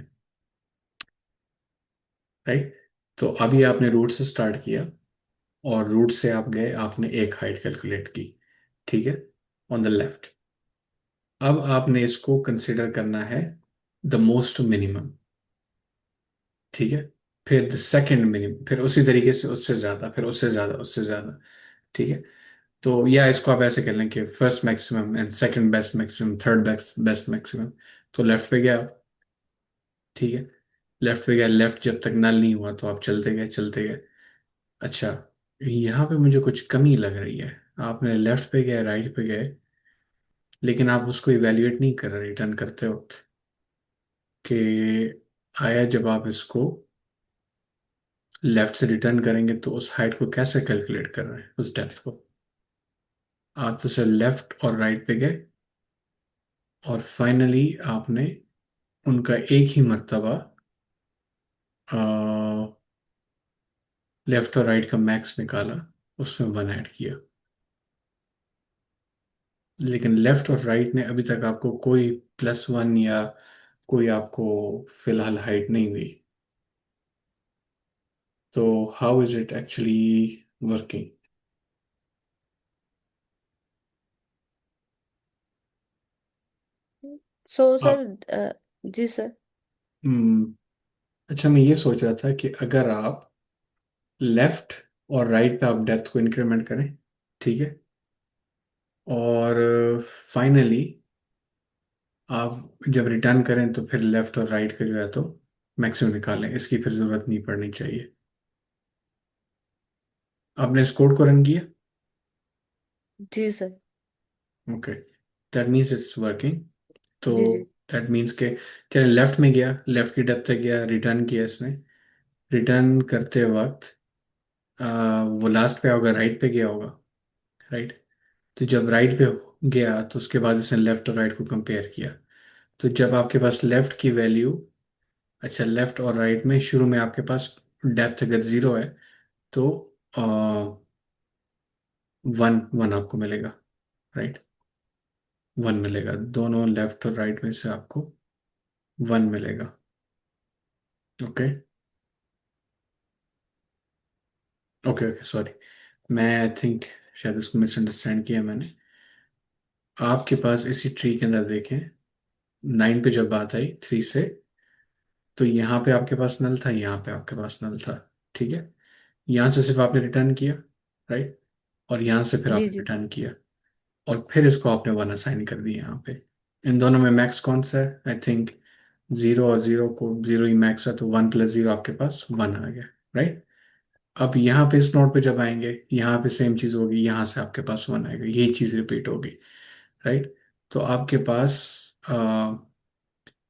राइट। तो अभी आपने रूट से स्टार्ट किया और रूट से आप गए, आपने एक हाइट कैलकुलेट की। ठीक है, ऑन द लेफ्ट। अब आपने इसको कंसिडर करना है द मोस्ट मिनिमम। ठीक है। फिर द सेकंड मिनिमम, फिर उसी तरीके से उससे ज्यादा, फिर उससे ज्यादा, उससे ज्यादा। ठीक है। तो या इसको आप ऐसे कर लें कि first maximum and second best maximum, third best best maximum. तो लेफ्ट पे गया आप। ठीक है। लेफ्ट पे गया, लेफ्ट जब तक नल नहीं हुआ तो आप चलते गए चलते गए। अच्छा, यहाँ पे मुझे कुछ कमी लग रही है। आपने लेफ्ट पे गए, राइट पे गए, लेकिन आप उसको इवेल्युएट नहीं कर रहे रिटर्न करते वक्त कि आया जब आप इसको लेफ्ट से रिटर्न करेंगे तो उस हाइट को कैसे कैलकुलेट कर रहे हैं, उस डेप्थ को। आप तो सिर्फ लेफ्ट और राइट पे गए और फाइनली आपने उनका एक ही मर्तबा लेफ्ट और राइट का मैक्स निकाला, उसमें वन ऐड किया। लेकिन लेफ्ट और राइट ने अभी तक आपको कोई +1 या कोई आपको फिलहाल हाइट नहीं दी। तो how is it actually working? So sir आप जी सर। हम्म, अच्छा, मैं ये सोच रहा था कि अगर आप लेफ्ट और राइट पे आप डेप्थ को इंक्रीमेंट करें, ठीक है, और फाइनली आप जब रिटर्न करें तो फिर लेफ्ट और राइट का जो है तो मैक्सिमम निकालें, इसकी फिर जरूरत नहीं पड़नी चाहिए। आपने इस कोड को रन किया? जी sir. Okay, that means it's working. तो जी जी। दैट मीन्स के चलिए लेफ्ट में गया, लेफ्ट की डेप्थ तक गया, रिटर्न किया इसने। रिटर्न करते वक्त वो लास्ट पे होगा, राइट पे गया होगा, राइट। तो जब राइट पे गया तो उसके बाद इसने लेफ्ट और राइट को कंपेयर किया। तो जब आपके पास लेफ्ट की वैल्यू, अच्छा लेफ्ट और राइट में शुरू में आपके पास डेप्थ अगर जीरो है तो वन वन आपको मिलेगा, राइट। वन मिलेगा, दोनों लेफ्ट और राइट में से आपको वन मिलेगा। ओके ओके ओके, सॉरी, मैं आई थिंक शायद इसको मिसअंडरस्टैंड किया मैंने। आपके पास इसी ट्री के अंदर देखें, नाइन पे जब बात आई थ्री से, तो यहाँ पे आपके पास नल था, यहाँ पे आपके पास नल था, ठीक है। यहाँ से सिर्फ आपने रिटर्न किया, राइट, और यहाँ से फिर जी आपने जी। रिटर्न किया, और फिर इसको आपने वन असाइन कर दिया यहाँ पे। इन दोनों में मैक्स कौन सा है? आई थिंक जीरो और जीरो को, जीरो ही मैक्स है, तो वन प्लस जीरो आपके पास वन आ गया, राइट। अब यहाँ पे इस नोट पे जब आएंगे, यहाँ पे सेम चीज होगी, यहाँ से आपके पास वन आएगा, यही चीज रिपीट होगी, राइट। तो आपके पास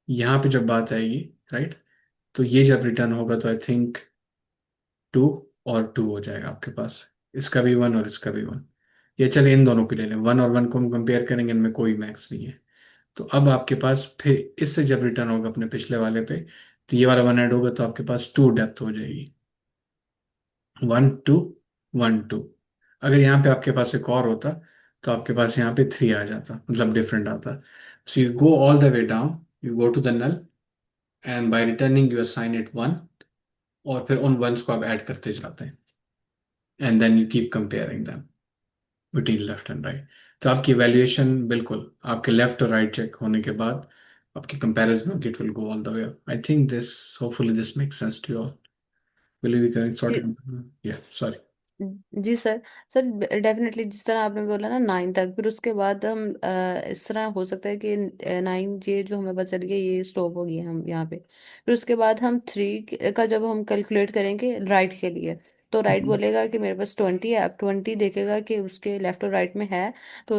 यहाँ पे जब बात आएगी, राइट, तो ये जब रिटर्न होगा तो आई थिंक टू और टू हो जाएगा आपके पास, इसका भी वन और इसका भी वन। ये चलिए इन दोनों को ले लें, वन और वन को हम कंपेयर करेंगे, इनमें कोई मैक्स नहीं है। तो अब आपके पास फिर इससे जब रिटर्न होगा अपने पिछले वाले पे, तो ये वाला वन ऐड होगा, तो आपके पास टू डेप्थ हो जाएगी, वन टू, वन टू। अगर यहाँ पे आपके पास एक और होता तो आपके पास यहाँ पे थ्री आ जाता, मतलब डिफरेंट आता। So you go all the way down, you go to the null, and by returning you assign it one, और फिर उन वंस को आप ऐड करते जाते हैं, and then you keep comparing them between left and right. तो आपकी वैल्यूएशन बिल्कुल आपके लेफ्ट और राइट चेक होने के बाद आपकी comparison it will go all the way up. I think this, hopefully this makes sense to you all. Will you be correct जी सॉर्ट? या सॉरी। जी सर। सर डेफिनेटली जिस तरह आपने बोला ना नाइन तक, फिर उसके बाद हम इस तरह हो सकता है कि नाइन ये जो हमें पता चल गया ये स्टॉप हो गया हम यहाँ पे। फिर उसके बाद हम थ्री का जब हम कैलकुलेट करेंगे राइट के लिए, तो राइट बोलेगा कि मेरे पास 20 है। अब 20 देखेगा कि उसके लेफ्ट और राइट में है, तो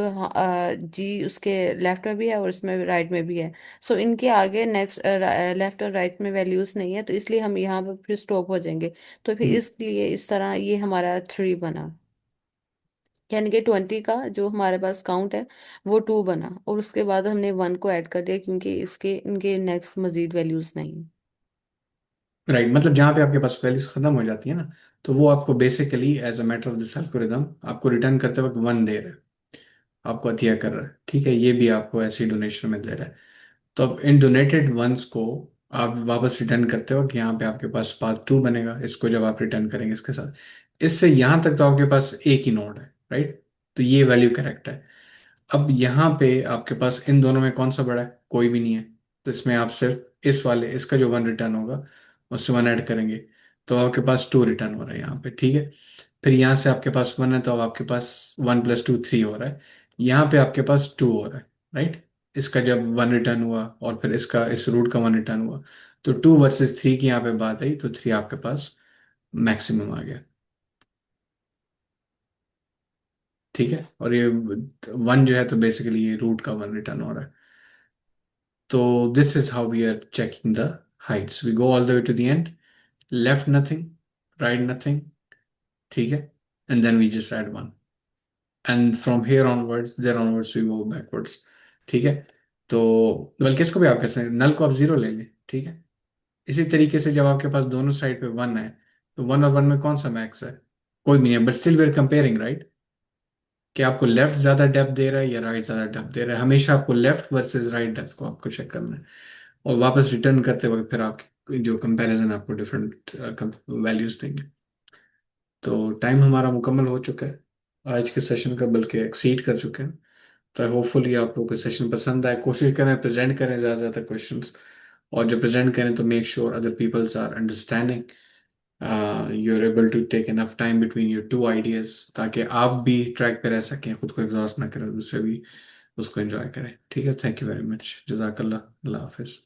जी उसके लेफ्ट में भी है और इसमें राइट में भी है। सो इनके आगे नेक्स्ट लेफ्ट और राइट में वैल्यूज नहीं है, तो इसलिए हम यहाँ पर फिर स्टॉप हो जाएंगे। तो फिर इसलिए इस तरह ये हमारा थ्री बना, यानी कि 20 का जो हमारे पास काउंट है वो टू बना, और उसके बाद हमने वन को ऐड कर दिया क्योंकि इसके इनके नेक्स्ट मजीद वैल्यूज नहीं। राइट, मतलब जहाँ पे आपके पास वैल्यूज खत्म हो जाती है ना, तो वो आपको basically as a matter of this algorithm आपको रिटर्न करते वक्त वन दे रहा है, आपको अतिया कर रहा है, ठीक है। ये भी आपको ऐसे ही डोनेशन में दे रहा है। तो अब इन डोनेटेड वंस को आप वापस रिटर्न करते हो कि यहाँ पे आपके पास पाथ टू बनेगा, इसको जब आप रिटर्न करेंगे इसके साथ, इससे यहाँ तक तो आपके पास एक ही नोड है, राइट। तो ये वैल्यू करेक्ट है। अब यहाँ पे आपके पास इन दोनों में कौन सा बड़ा है? कोई भी नहीं है। तो इसमें आप सिर्फ इस वाले, इसका जो वन रिटर्न होगा उससे वन ऐड करेंगे, तो आपके पास टू रिटर्न हो रहा है यहाँ पे, ठीक है। फिर यहाँ से आपके पास वन है, तो अब आपके पास वन प्लस टू थ्री हो रहा है। यहाँ पे आपके पास टू हो रहा है, राइट। इसका जब वन रिटर्न हुआ और फिर इसका, इस रूट का वन रिटर्न हुआ, तो टू वर्सेस थ्री की यहाँ पे बात आई, तो थ्री आपके पास मैक्सिमम आ गया, ठीक है। और ये वन जो है तो बेसिकली ये रूट का वन रिटर्न हो रहा है। तो this is how we are checking the heights, we go all the way to the end, left nothing, right nothing, ठीक है, and then we just add one, and from here onwards, there onwards we go backwards, ठीक है। तो बल्कि इसको भी आप कह सकते हैं, नल को आप जीरो ले लें, ठीक है। इसी तरीके से जब आपके पास दोनों साइड पे वन है, तो वन और वन में कौन सा मैक्स है? कोई भी नहीं है, but still we are comparing, right. कि आपको लेफ्ट ज्यादा डेप्थ दे रहा है या राइट ज्यादा डेप्थ दे रहा है, हमेशा आपको लेफ्ट वर्सेस राइट डेप्थ को आपको चेक करना है। और वापस रिटर्न करते वक्त फिर आपकी जो कंपैरिजन आपको डिफरेंट वैल्यूज देंगे। तो टाइम हमारा मुकम्मल हो चुका है आज के सेशन का, बल्कि एक्सीड कर चुके हैं। तो होपफुली आप लोगों को सेशन पसंद आए। कोशिश करें प्रेजेंट करें ज़्यादा से ज़्यादा क्वेश्चंस, और जब प्रेजेंट करें तो make sure other peoples are understanding, you are able to take enough time between your two ideas, ताकि आप भी ट्रैक पे रह सकें, खुद को एग्जॉस्ट ना करें, दूसरे भी उसको एंजॉय करें, ठीक है। थैंक यू वेरी मच, जजाकल्ला, अल्लाह हाफिज़।